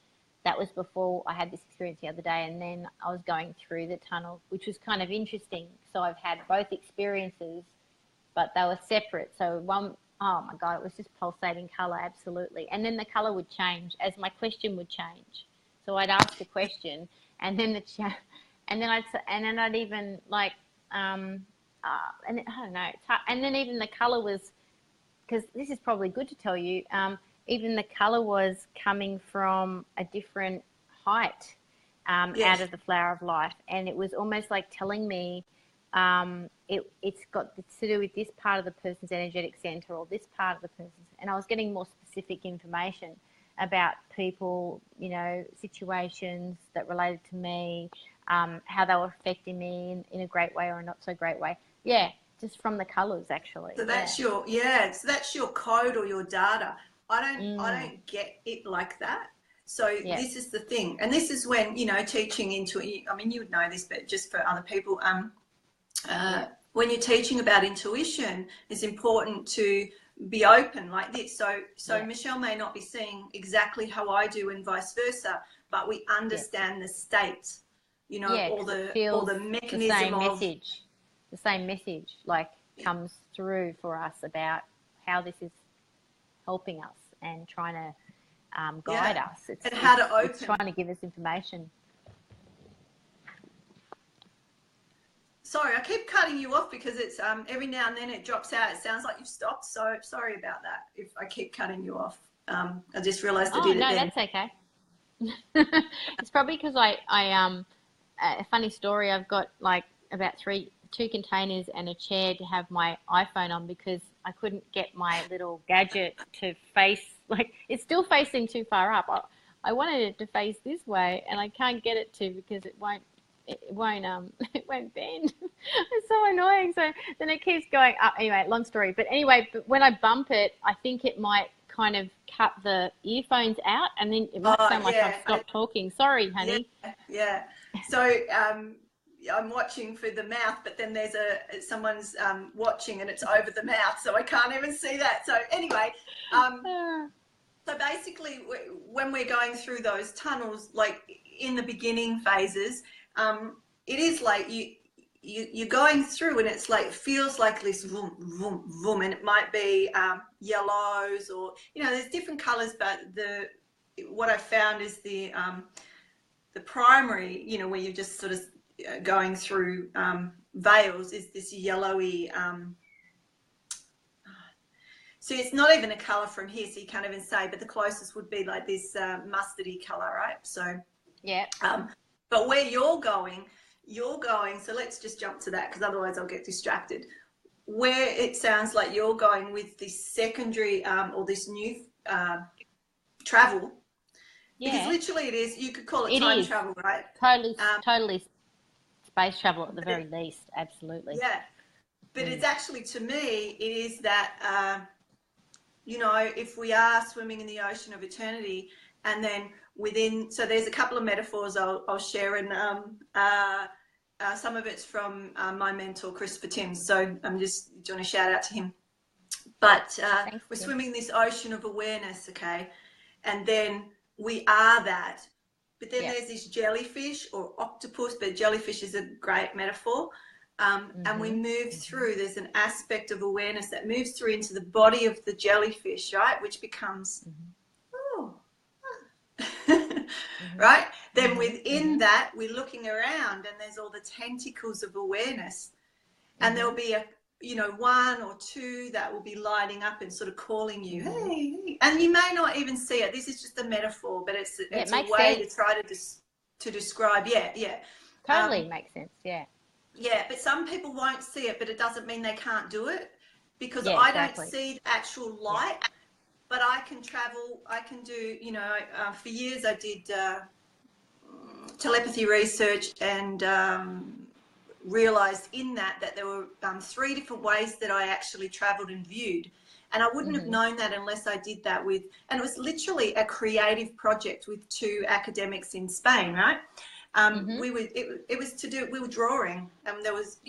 S1: that was before I had this experience the other day, and then I was going through the tunnel, which was kind of interesting. So I've had both experiences, but they were separate. So one, oh my God, it was just pulsating color, absolutely. And then the color would change as my question would change. So I'd ask the question, and then I'd even like, and I don't know, and then even the color was, because this is probably good to tell you, even the color was coming from a different height out of the Flower of Life, and it was almost like telling me it's got to do with this part of the person's energetic center or this part of the person's, and I was getting more specific information about people, situations that related to me, how they were affecting me in a great way or a not so great way. Yeah, just from the colours actually.
S2: So that's so that's your code or your data. I don't get it like that. So this is the thing, and this is when teaching into. I mean, you would know this, but just for other people, when you're teaching about intuition, it's important to be open like this. So Michelle may not be seeing exactly how I do and vice versa, but we understand the state, or the mechanism of the same message like comes through for us about how this is helping us and trying to guide us.
S1: And how to open. It's trying to give us information.
S2: Sorry, I keep cutting you off because it's every now and then it drops out. It sounds like you've stopped. So sorry about that if I keep cutting you off. I just realised I did it then.
S1: No, that's okay. It's probably because I a funny story, I've got like about two containers and a chair to have my iPhone on because I couldn't get my little gadget to face, like it's still facing too far up. I wanted it to face this way and I can't get it to because it won't bend. It's so annoying. So then it keeps going up. Anyway, long story. But anyway, when I bump it, I think it might kind of cut the earphones out and then it might sound like I've stopped talking. Sorry, honey.
S2: Yeah. So I'm watching for the mouth, but then there's someone's watching and it's over the mouth, so I can't even see that. So anyway, So basically, when we're going through those tunnels, like in the beginning phases, it is like you're going through, and it's like feels like this vroom, vroom, vroom, and it might be yellows, or there's different colors, but what I found is the primary, where you're just sort of going through veils, is this yellowy. So it's not even a color from here, so you can't even say, but the closest would be like this mustardy color, right? So
S1: yeah.
S2: But where you're going, so let's just jump to that, because otherwise I'll get distracted. Where it sounds like you're going with this secondary or this new travel, because literally it is, you could call it time travel, right?
S1: Totally space travel at the very least, absolutely.
S2: Yeah, but it's actually, to me, it is that, if we are swimming in the ocean of eternity, and then so there's a couple of metaphors I'll share, and some of it's from my mentor, Christopher Timms. So I'm just doing a shout out to him. But we're swimming in this ocean of awareness, okay? And then we are that. But then there's this jellyfish or octopus, but jellyfish is a great metaphor. And we move through, there's an aspect of awareness that moves through into the body of the jellyfish, right? Which becomes, right? Then within that, we're looking around, and there's all the tentacles of awareness. And there'll be one or two that will be lighting up and sort of calling you, hey. And you may not even see it. This is just a metaphor, but it's a way to try to describe. Yeah.
S1: Totally makes sense, yeah.
S2: Yeah, but some people won't see it, but it doesn't mean they can't do it, because I don't see the actual light, but I can travel. I can do, for years I did telepathy research, and realized in that there were 3 different ways that I actually traveled and viewed. And I wouldn't have known that unless I did that and it was literally a creative project with 2 academics in Spain, right? It was to do, we were drawing, and there was,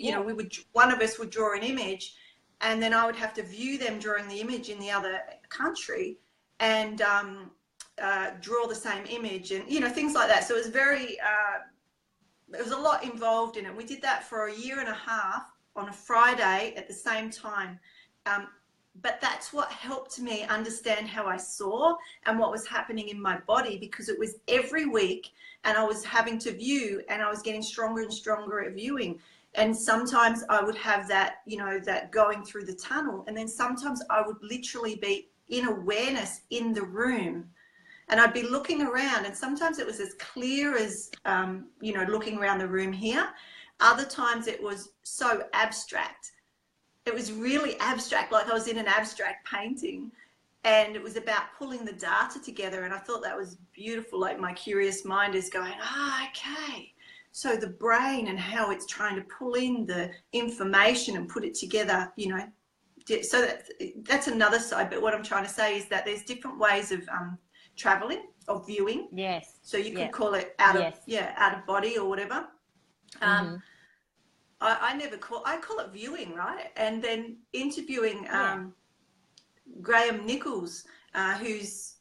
S2: one of us would draw an image, and then I would have to view them drawing the image in the other country, and draw the same image, and, things like that. So it was very, there was a lot involved in it. We did that for 1.5 years on a Friday at the same time. But that's what helped me understand how I saw and what was happening in my body, because it was every week, and I was having to view, and I was getting stronger and stronger at viewing. And sometimes I would have that, that going through the tunnel. And then sometimes I would literally be in awareness in the room, and I'd be looking around, and sometimes it was as clear as, looking around the room here. Other times it was so abstract. It was really abstract, like I was in an abstract painting, and it was about pulling the data together. And I thought that was beautiful. Like, my curious mind is going, okay. So the brain and how it's trying to pull in the information and put it together, so that's another side. But what I'm trying to say is that there's different ways of traveling, of viewing.
S1: Yes.
S2: So you could call it out of body or whatever. I call it viewing, right? And then interviewing Graham Nichols, who's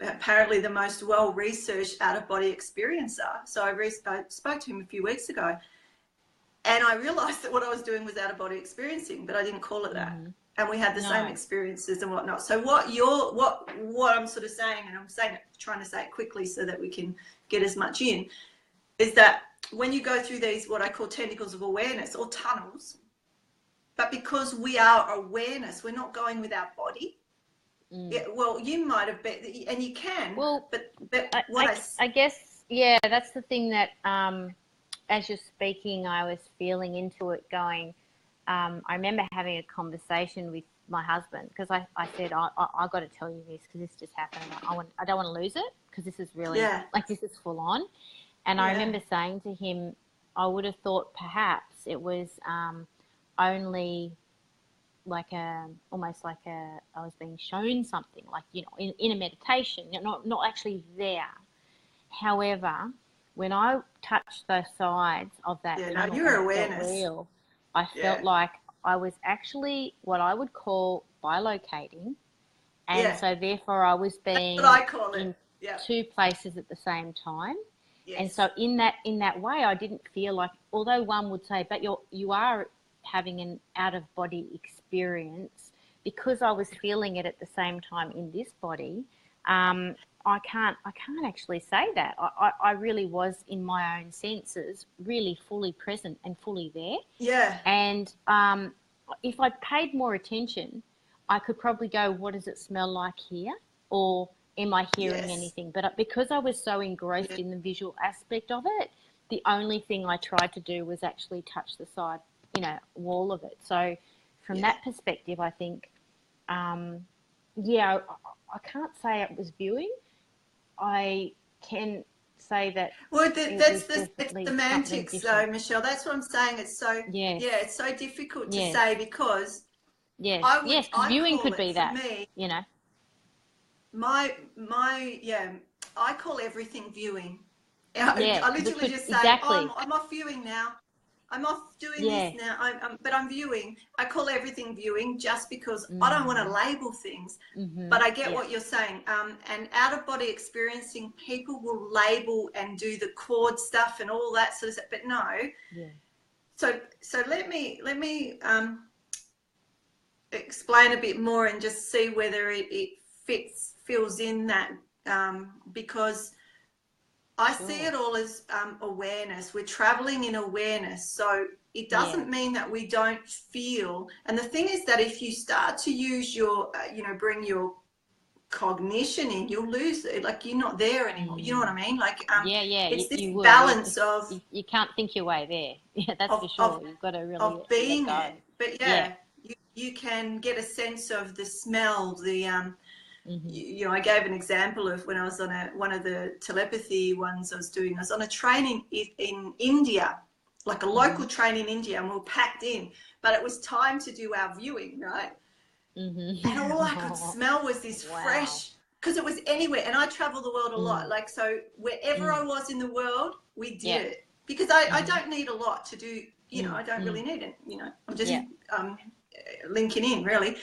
S2: apparently the most well-researched out-of-body experiencer. So I spoke to him a few weeks ago, and I realized that what I was doing was out-of-body experiencing, but I didn't call it that. And we had the same experiences and whatnot. So what I'm sort of saying, and I'm trying to say it quickly so that we can get as much in, is that when you go through these, what I call tentacles of awareness or tunnels, but because we are awareness, we're not going with our body. Yeah, well, you might have been, and you can. Well, but
S1: I guess, that's the thing that, as you're speaking, I was feeling into it, going. I remember having a conversation with my husband, because I said, I got to tell you this, because this just happened. I don't want to lose it, because this is really this is full on. And I remember saying to him, I would have thought perhaps it was only like almost like I was being shown something, like, in a meditation, not actually there. However, when I touched the sides of that tunnel,
S2: your awareness.
S1: Wheel, I felt like I was actually what I would call bilocating, And so therefore I was being
S2: That's what I call it.
S1: in two places at the same time.
S2: Yes.
S1: And so in that way, I didn't feel like, although one would say, but you are having an out of body experience, because I was feeling it at the same time in this body. I can't actually say that. I really was in my own senses, really fully present and fully there.
S2: Yeah.
S1: And if I paid more attention, I could probably go, what does it smell like here? Or am I hearing anything? But because I was so engrossed in the visual aspect of it, the only thing I tried to do was actually touch the side, wall of it. So from that perspective, I think, I can't say it was viewing. I can say that.
S2: Well, that's the semantics, though, Michelle. That's what I'm saying. It's so it's so difficult to say because
S1: viewing could be that.
S2: Me, I call everything viewing. I literally just say, I'm off viewing now. I'm off doing this now. But I'm viewing. I call everything viewing just because I don't want to label things. But I get what you're saying. And out of body experiencing, people will label and do the cord stuff and all that sort of stuff. But no. Yeah. So let me explain a bit more and just see whether it fills in that, because I see it all as awareness. We're traveling in awareness. So it doesn't mean that we don't feel. And the thing is that if you start to use your, bring your cognition in, you'll lose it. Like, you're not there anymore. You know what I mean? Like, it's this balance of...
S1: You can't think your way there. Yeah, that's for sure. You've got to really
S2: of being
S1: let go.
S2: But you can get a sense of the smell, the... I gave an example of when I was on one of the telepathy ones I was doing. I was on a train in India, like a local train in India, and we were packed in. But it was time to do our viewing, right? And all I could smell was this fresh, because it was anywhere. And I travel the world a lot. Like, so wherever I was in the world, we did it. Because I don't need a lot to do, I don't really need it. I'm just linking in, really.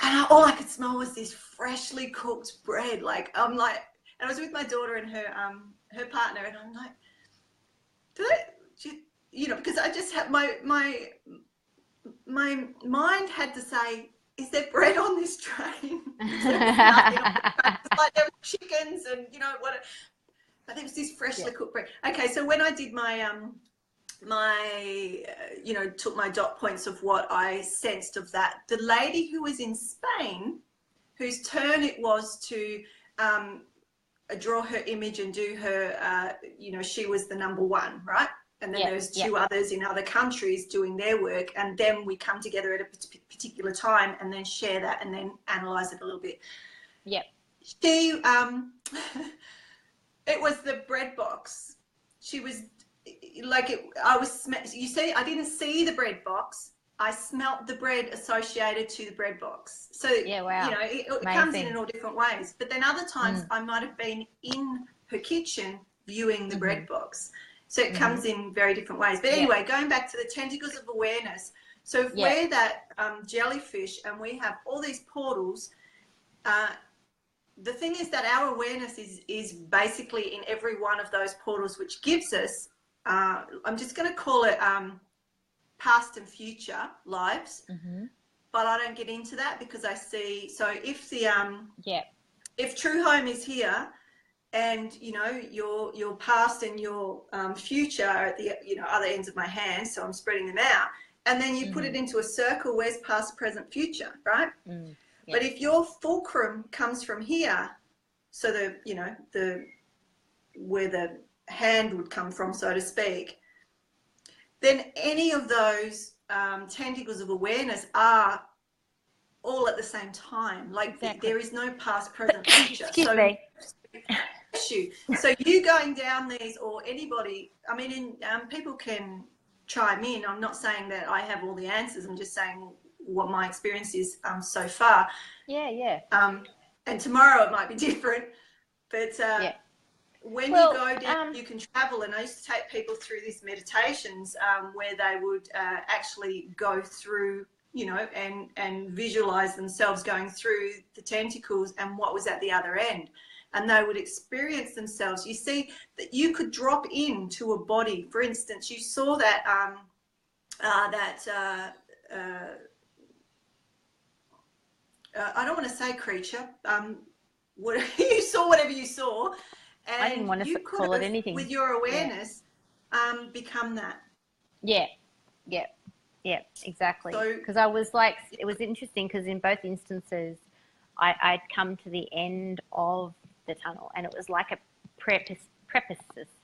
S2: And all I could smell was this freshly cooked bread. Like, I'm like, and I was with my daughter and her partner, and I'm like, because I just had my mind had to say, is there bread on this train? There was nothing on the train. Like, there were chickens and what, but there was this freshly cooked bread. Okay, so when I did my took my dot points of what I sensed of that. The lady who was in Spain, whose turn it was to draw her image and do her, she was the number one, right? And then there's two others in other countries doing their work. And then we come together at a particular time and then share that and then analyze it a little bit.
S1: Yep.
S2: She, it was the bread box. She was... I didn't see the bread box. I smelt the bread associated to the bread box. So, it comes in all different ways. But then other times I might have been in her kitchen viewing the bread box. So it comes in very different ways. But anyway, going back to the tentacles of awareness. So if we're that jellyfish and we have all these portals, the thing is that our awareness is basically in every one of those portals, which gives us, I'm just going to call it past and future lives, but I don't get into that because I see. So if the if true home is here, and your past and your future are at the other ends of my hand, so I'm spreading them out, and then you put it into a circle. Where's past, present, future, right? But if your fulcrum comes from here, so where the hand would come from, so to speak, then any of those tentacles of awareness are all at the same time. Like there is no past, present, future. So you going down these, or anybody, I mean, people can chime in. I'm not saying that I have all the answers. I'm just saying what my experience is so far. And tomorrow it might be different, but when you go down, you can travel. And I used to take people through these meditations where they would actually go through you know, and visualize themselves going through the tentacles and what was at the other end. And they would experience themselves. You see that you could drop into a body. For instance, you saw that I don't want to say creature. What you saw, whatever you saw, and
S1: I didn't want to call it anything.
S2: With your awareness, become that.
S1: Yeah, exactly. Because I was like, it was interesting because in both instances, I'd come to the end of the tunnel, and it was like a preface,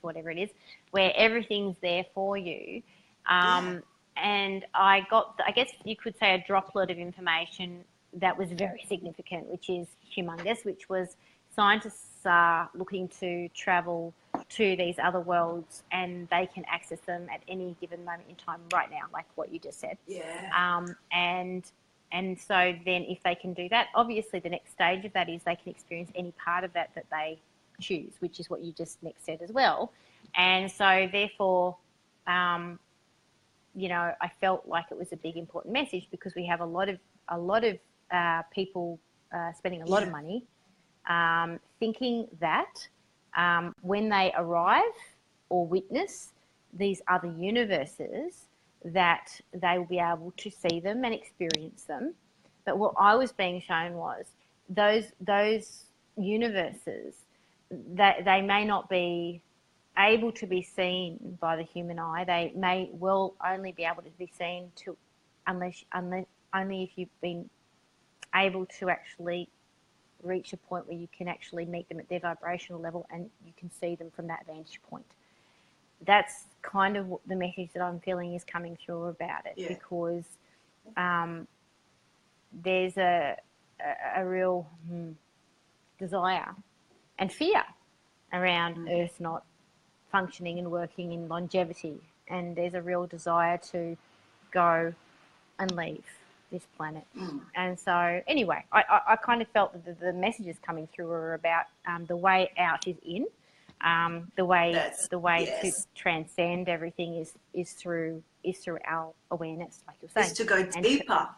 S1: whatever it is, where everything's there for you. And I got, I guess you could say, a droplet of information that was very significant, which is humongous, which was scientists are looking to travel to these other worlds, and they can access them at any given moment in time right now, like what you just said. And so then if they can do that, obviously the next stage of that is they can experience any part of that they choose, which is what you just next said as well. And so therefore, you know, I felt like it was a big important message, because we have a lot of people spending a lot of money thinking that when they arrive or witness these other universes, that they will be able to see them and experience them. But what I was being shown was those universes, that they may not be able to be seen by the human eye. They may well only be able to be seen unless only if you've been able to actually reach a point where you can actually meet them at their vibrational level and you can see them from that vantage point. That's kind of the message that I'm feeling is coming through about it, because there's a real desire and fear around Earth not functioning and working in longevity, and there's a real desire to go and leave this planet. And so anyway, I kind of felt that the messages coming through are about the way out is in. The way to transcend everything is through our awareness, like you're saying.
S2: Is to go deeper.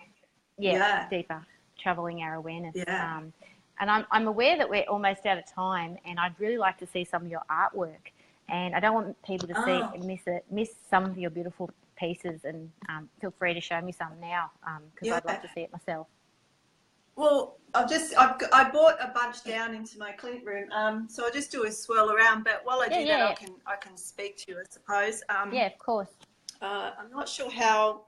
S1: Deeper, traveling our awareness. And I'm aware that we're almost out of time, and I'd really like to see some of your artwork. And I don't want people to miss some of your beautiful pieces, and feel free to show me some now, because I'd like to see it myself.
S2: Well, I bought a bunch down into my clinic room, so I'll just do a swirl around. But while I do that, I can speak to you, I suppose.
S1: Of course.
S2: I'm not sure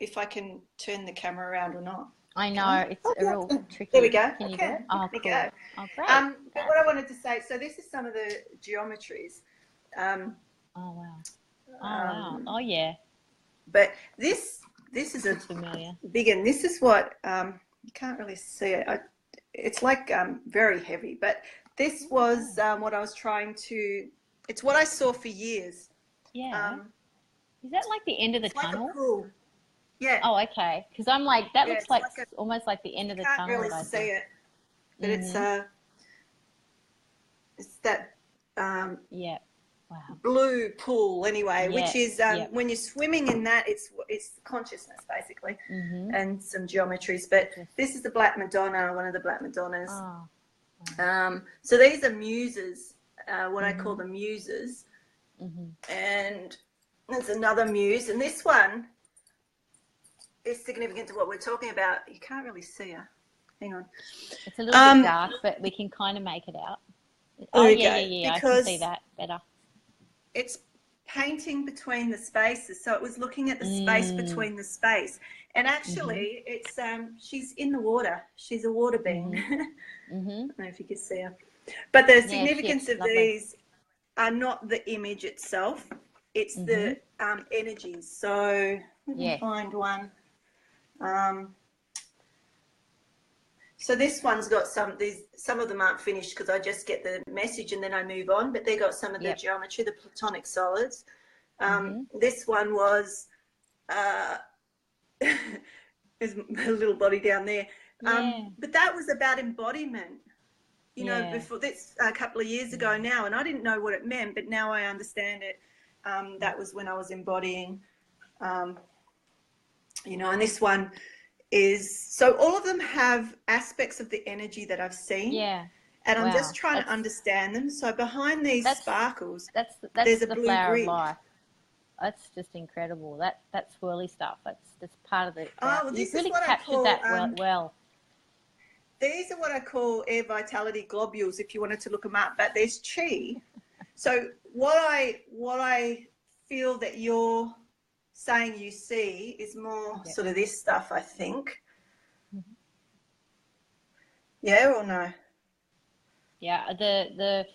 S2: if I can turn the camera around or not.
S1: I know, it's a real tricky.
S2: There we go.
S1: Can you do it? Oh, cool.
S2: Go.
S1: Oh, great.
S2: But what I wanted to say, so this is some of the geometries.
S1: Oh wow. Oh yeah.
S2: But this is a
S1: familiar
S2: big, and this is what you can't really see it. It's like very heavy, but this was what I was trying to. It's what I saw for years.
S1: Yeah. Is that like the end of the tunnel?
S2: Like a pool. Yeah.
S1: Oh, okay. Because I'm like, that looks like almost like the end of the tunnel.
S2: You can't really see it, but it's that blue pool anyway, which is when you're swimming in that, it's consciousness basically, and some geometries. But this is the Black Madonna, one of the Black Madonnas. So these are muses, what I call the muses, and there's another muse, and this one is significant to what we're talking about. You can't really see her. Hang on.
S1: It's a little bit dark, but we can kind of make it out. Oh, yeah. I can see that better.
S2: It's painting between the spaces. So it was looking at the space between the space. And actually, it's she's in the water. She's a water being. I don't know if you can see her. But the significance of these are not the image itself. It's the energies. So let me find one. So this one's got some of them aren't finished because I just get the message and then I move on, but they got some of the geometry, the platonic solids. This one was there's a little body down there. But that was about embodiment. You know, before this a couple of years ago now, and I didn't know what it meant, but now I understand it. That was when I was embodying, you know, and this one so all of them have aspects of the energy that I've seen.
S1: Yeah.
S2: And I'm
S1: Wow.
S2: just trying to understand them. So behind these sparkles,
S1: that's
S2: there's a
S1: the
S2: blue
S1: flower
S2: grid.
S1: of life. That's just incredible. That swirly stuff. That's part of the.
S2: Well,
S1: You've
S2: this
S1: really
S2: is what
S1: captured
S2: I call,
S1: that well.
S2: These are what I call air vitality globules, if you wanted to look them up. But there's chi. So what I feel that you're saying you see is more sort of this stuff, I think.
S1: Mm-hmm.
S2: Yeah or no?
S1: Yeah, the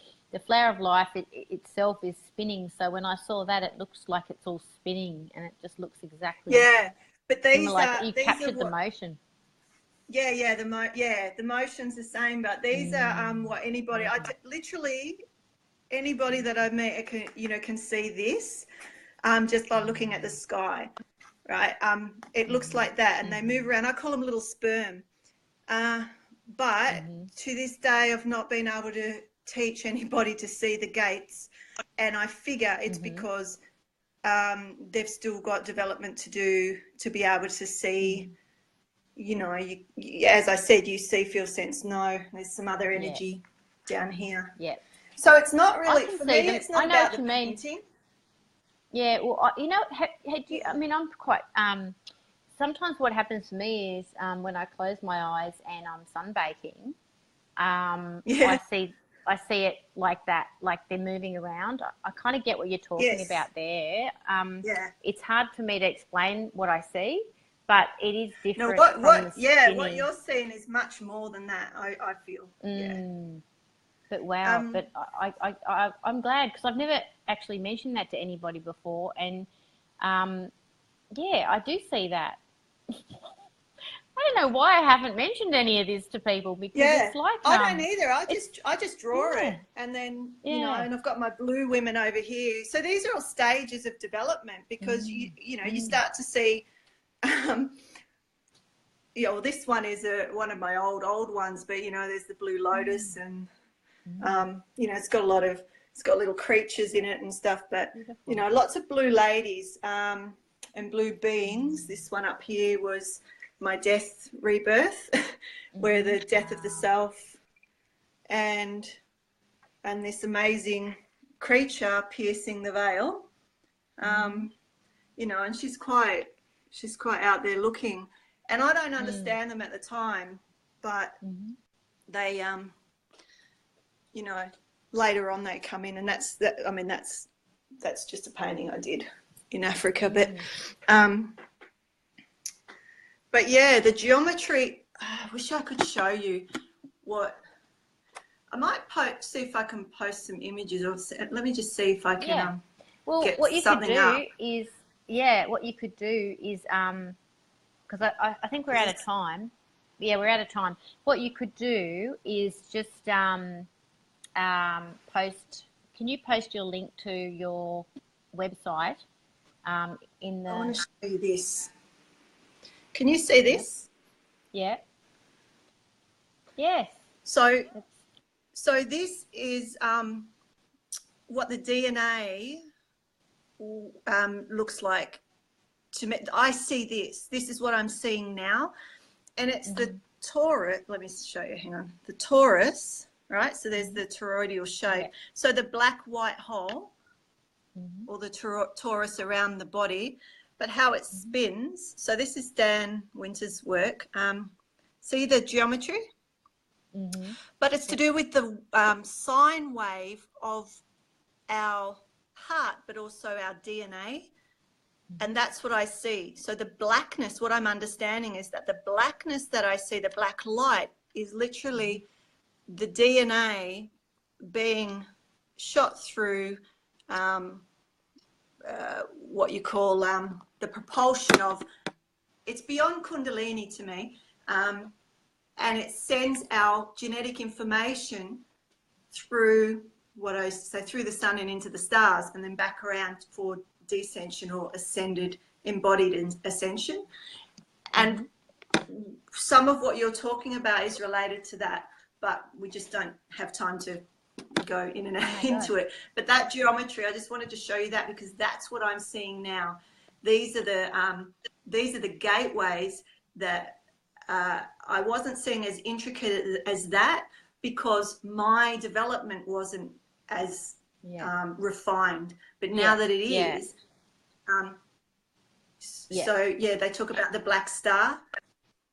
S1: flower of life itself is spinning. So when I saw that, it looks like it's all spinning, and it just looks exactly.
S2: Yeah, but these
S1: like
S2: are
S1: you
S2: these
S1: captured
S2: are
S1: the motion.
S2: Yeah, the motion's the same, but these are what anybody. Literally anybody that I meet can see this, just by looking at the sky, right? It looks like that, and they move around. I call them little sperm. But to this day, I've not been able to teach anybody to see the gates, and I figure it's because they've still got development to do to be able to see. As I said, you see, feel, sense, know. There's some other energy down here.
S1: Yeah.
S2: So it's not really, for me,
S1: them.
S2: it's not
S1: I know
S2: about
S1: what
S2: the
S1: you mean.
S2: painting.
S1: Yeah, well, I'm quite, sometimes what happens to me is when I close my eyes and I'm sunbaking, I see it like that, like they're moving around. I kind of get what you're talking about there. It's hard for me to explain what I see, but it is different. What
S2: you're seeing is much more than that, I feel.
S1: But wow, but I'm glad, because I've never actually mentioned that to anybody before, and I do see that. I don't know why I haven't mentioned any of this to people, because it's like
S2: I don't either. I just draw it, and then and I've got my blue women over here. So these are all stages of development, because you start to see. This one is one of my old ones, but there's the blue lotus, and it's got little creatures in it and stuff, but lots of blue ladies and blue beings. This one up here was my death rebirth, where the death of the self, and this amazing creature piercing the veil, and she's quite out there looking, and I don't understand them at the time, but they later on they come in, and that's just a painting I did in Africa, but yeah, the geometry, I wish I could show you what. I might see if I can post some images, or let me just see if I can get
S1: what you
S2: something
S1: could do
S2: up.
S1: is because I think we're out of time. Yeah, we're out of time. What you could do is just post. Can you post your link to your website in the?
S2: I want to show you this. Can you see this?
S1: Yeah. Yes.
S2: So this is what the DNA looks like to me. I see this. This is what I'm seeing now, and it's the torus. Let me show you. Hang on. The torus, right? So there's the toroidal shape. Yeah. So the black white hole, or the torus around the body. But how it spins, so this is Dan Winter's work. See the geometry? But it's to do with the sine wave of our heart, but also our DNA. And that's what I see. So the blackness, what I'm understanding is that the blackness that I see, the black light, is literally the DNA being shot through what you call the propulsion of, it's beyond Kundalini to me, and it sends our genetic information through through the sun and into the stars, and then back around for descension or ascended, embodied ascension. And some of what you're talking about is related to that, but we just don't have time to go in and into it. But that geometry, I just wanted to show you that, because that's what I'm seeing now. These are the gateways that I wasn't seeing as intricate as that because my development wasn't as refined. But now that it is, so yeah, they talk about the black star.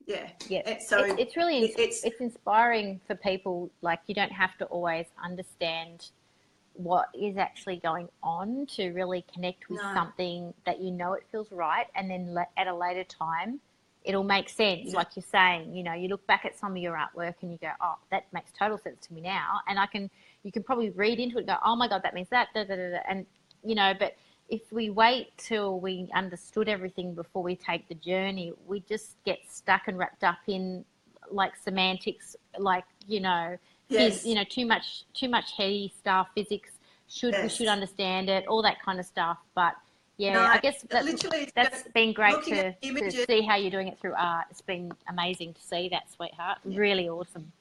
S2: So
S1: it's really it's inspiring for people. Like, you don't have to always understand what is actually going on to really connect with something that you know it feels right, and then at a later time it'll make sense. Like you're saying, you know, you look back at some of your artwork and you go, oh, that makes total sense to me now, and you can probably read into it and go, oh my God, that means that, and you know. But if we wait till we understood everything before we take the journey, we just get stuck and wrapped up in like semantics, like, you know, you know, too much heady stuff, physics, we should understand it, all that kind of stuff. But I guess that's been great to see how you're doing it through art. It's been amazing to see that, sweetheart. Really awesome.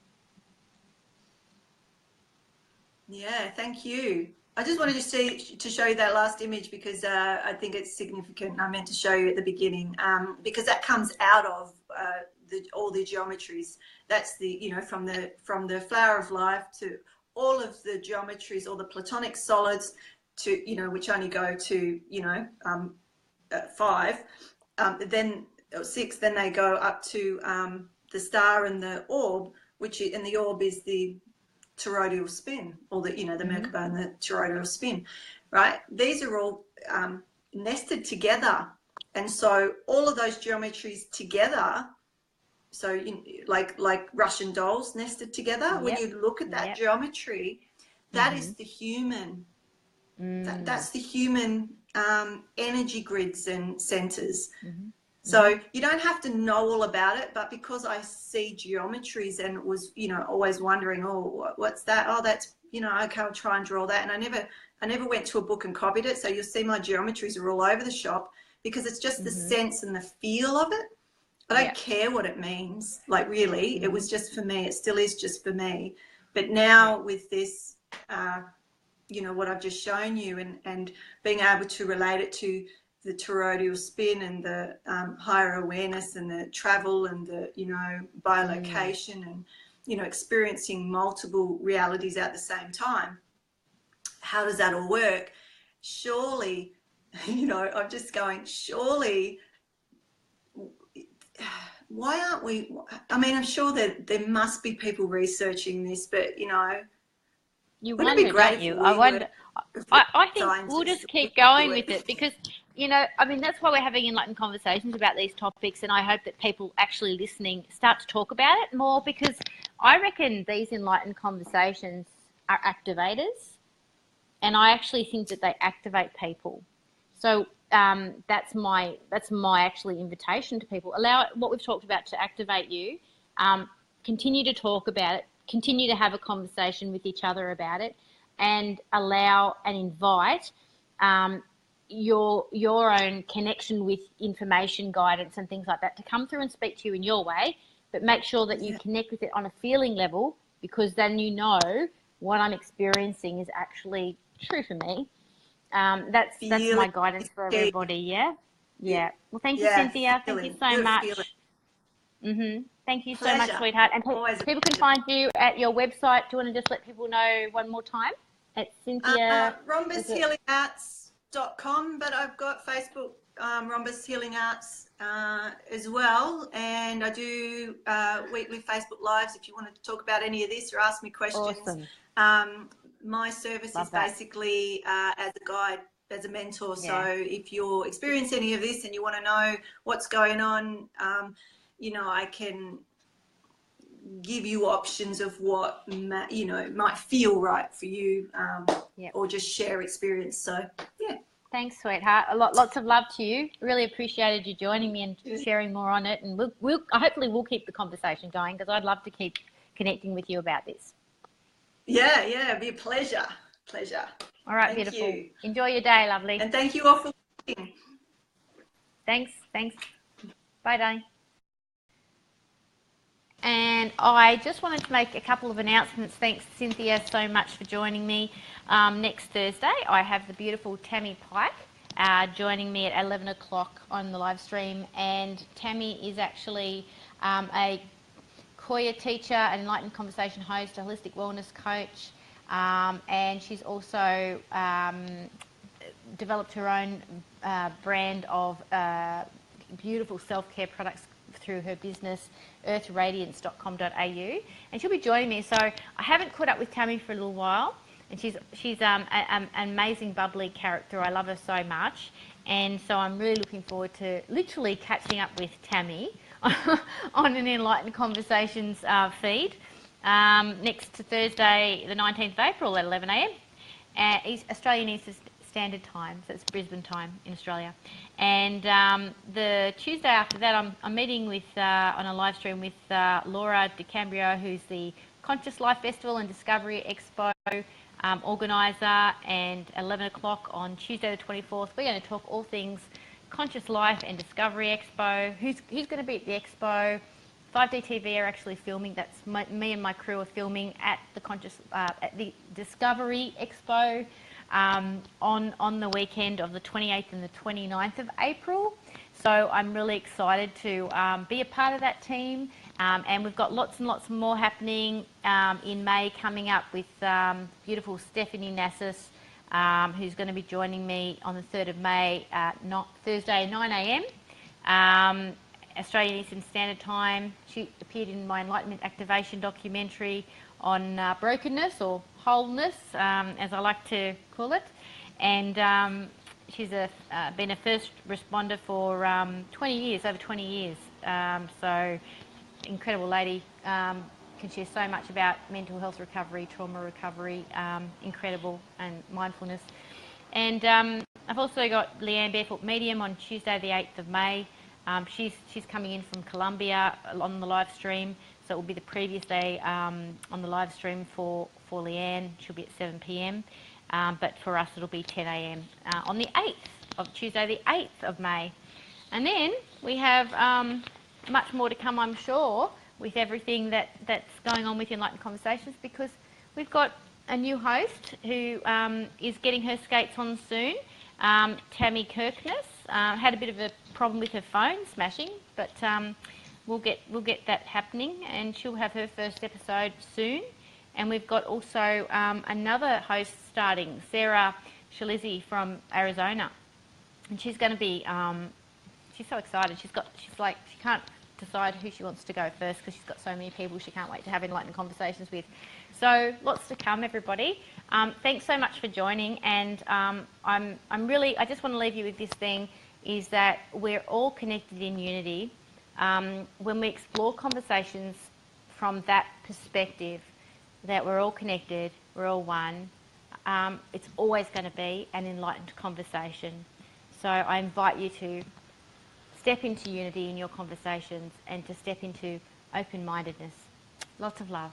S1: Yeah,
S2: thank you. I just wanted to show you that last image because I think it's significant. I meant to show you at the beginning because that comes out of all the geometries. That's the, you know, from the flower of life to all of the geometries, all the platonic solids to, you know, which only go to, you know, 5, then 6, then they go up to the star and the orb, and the orb is the toroidal spin, or the, you know, the Merkaba and the toroidal spin, right? These are all nested together, and so all of those geometries together, so like Russian dolls nested together. When you look at that geometry, that is the human. That's the human energy grids and centers. So you don't have to know all about it, but because I see geometries and was, you know, always wondering, oh, what's that? Oh, that's, you know, okay, I'll try and draw that. And I never went to a book and copied it. So you'll see my geometries are all over the shop because it's just the sense and the feel of it. I don't care what it means. Like, really, it was just for me. It still is just for me. But now with this, you know, what I've just shown you, and being able to relate it to the toroidal spin and the higher awareness and the travel and the, you know, bilocation and, you know, experiencing multiple realities at the same time. How does that all work? Surely, you know, I'm just going, surely, why aren't we? I mean, I'm sure that there must be people researching this, but, you know,
S1: you wonder, don't you? I wonder. I think we'll just keep going with it because, you know, I mean, that's why we're having enlightened conversations about these topics, and I hope that people actually listening start to talk about it more, because I reckon these enlightened conversations are activators, and I actually think that they activate people. So that's my actually invitation to people. Allow what we've talked about to activate you. Continue to talk about it. Continue to have a conversation with each other about it, and allow and invite your own connection with information, guidance and things like that to come through and speak to you in your way, but make sure that you connect with it on a feeling level, because then you know what I'm experiencing is actually true for me. That's my guidance for everybody. Well, thank you, Cynthia. Thank you so much. Thank you so much, sweetheart. And people can find you at your website. Do you want to just let people know one more time? It's Cynthia.
S2: rhombushealingarts.com, but I've got Facebook, Rhombus Healing Arts as well. And I do weekly Facebook Lives if you want to talk about any of this or ask me questions. Awesome. My service is basically as a guide, as a mentor. So if you're experiencing any of this and you want to know what's going on, you know, I can give you options of what, you know, might feel right for you, or just share experience. So, yeah.
S1: Thanks, sweetheart. Lots of love to you. Really appreciated you joining me and sharing more on it. And hopefully we'll keep the conversation going, because I'd love to keep connecting with you about this. Yeah,
S2: it'd be a pleasure.
S1: All right, thank beautiful. You. Enjoy your day, lovely.
S2: And thank you all for listening.
S1: Thanks. Bye, darling. And I just wanted to make a couple of announcements. Thanks, Cynthia, so much for joining me. Next Thursday, I have the beautiful Tammy Pike joining me at 11 o'clock on the live stream. And Tammy is actually a Koya teacher, an Enlightened Conversation host, a holistic wellness coach, and she's also developed her own brand of beautiful self-care products through her business, earthradiance.com.au, and she'll be joining me. So I haven't caught up with Tammy for a little while, and she's an amazing, bubbly character. I love her so much, and so I'm really looking forward to literally catching up with Tammy on an Enlightened Conversations feed next to Thursday, the 19th of April at 11 a.m. Australian Eastern Standard Time, so it's Brisbane time in Australia. And the Tuesday after that, I'm meeting with on a live stream with Laura DeCambrio, who's the Conscious Life Festival and Discovery Expo organiser, and 11 o'clock on Tuesday the 24th, we're going to talk all things Conscious Life and Discovery Expo. Who's going to be at the expo? 5D TV are actually filming. That's me and my crew are filming at the Discovery Expo on the weekend of the 28th and the 29th of April. So I'm really excited to be a part of that team. And we've got lots and lots more happening in May coming up with beautiful Stephanie Nassis, who's going to be joining me on the 3rd of May at Thursday 9 a.m. Australian Eastern Standard Time. She appeared in my Enlightenment Activation documentary on brokenness or wholeness, as I like to call it. And she's been a first responder for 20 years, over 20 years. So incredible lady. Can share so much about mental health recovery, trauma recovery, incredible, and mindfulness. And I've also got Leanne Barefoot Medium on Tuesday the 8th of May. She's coming in from Colombia on the live stream, so it will be the previous day on the live stream for Leanne. She'll be at 7 p.m, but for us it'll be 10 a.m. On the 8th of Tuesday the 8th of May. And then we have much more to come, I'm sure, with everything that's going on with Enlightened Conversations, because we've got a new host who is getting her skates on soon. Tammy Kirkness had a bit of a problem with her phone smashing, but we'll get that happening, and she'll have her first episode soon. And we've got also another host starting, Sarah Shalizzi from Arizona, and she's going to be she's so excited. She's like she can't decide who she wants to go first because she's got so many people she can't wait to have Enlightened Conversations with. So lots to come, everybody. Thanks so much for joining, and I just want to leave you with this thing, is that we're all connected in unity. When we explore conversations from that perspective, that we're all connected, we're all one, it's always going to be an enlightened conversation. So I invite you to step into unity in your conversations and to step into open-mindedness. Lots of love.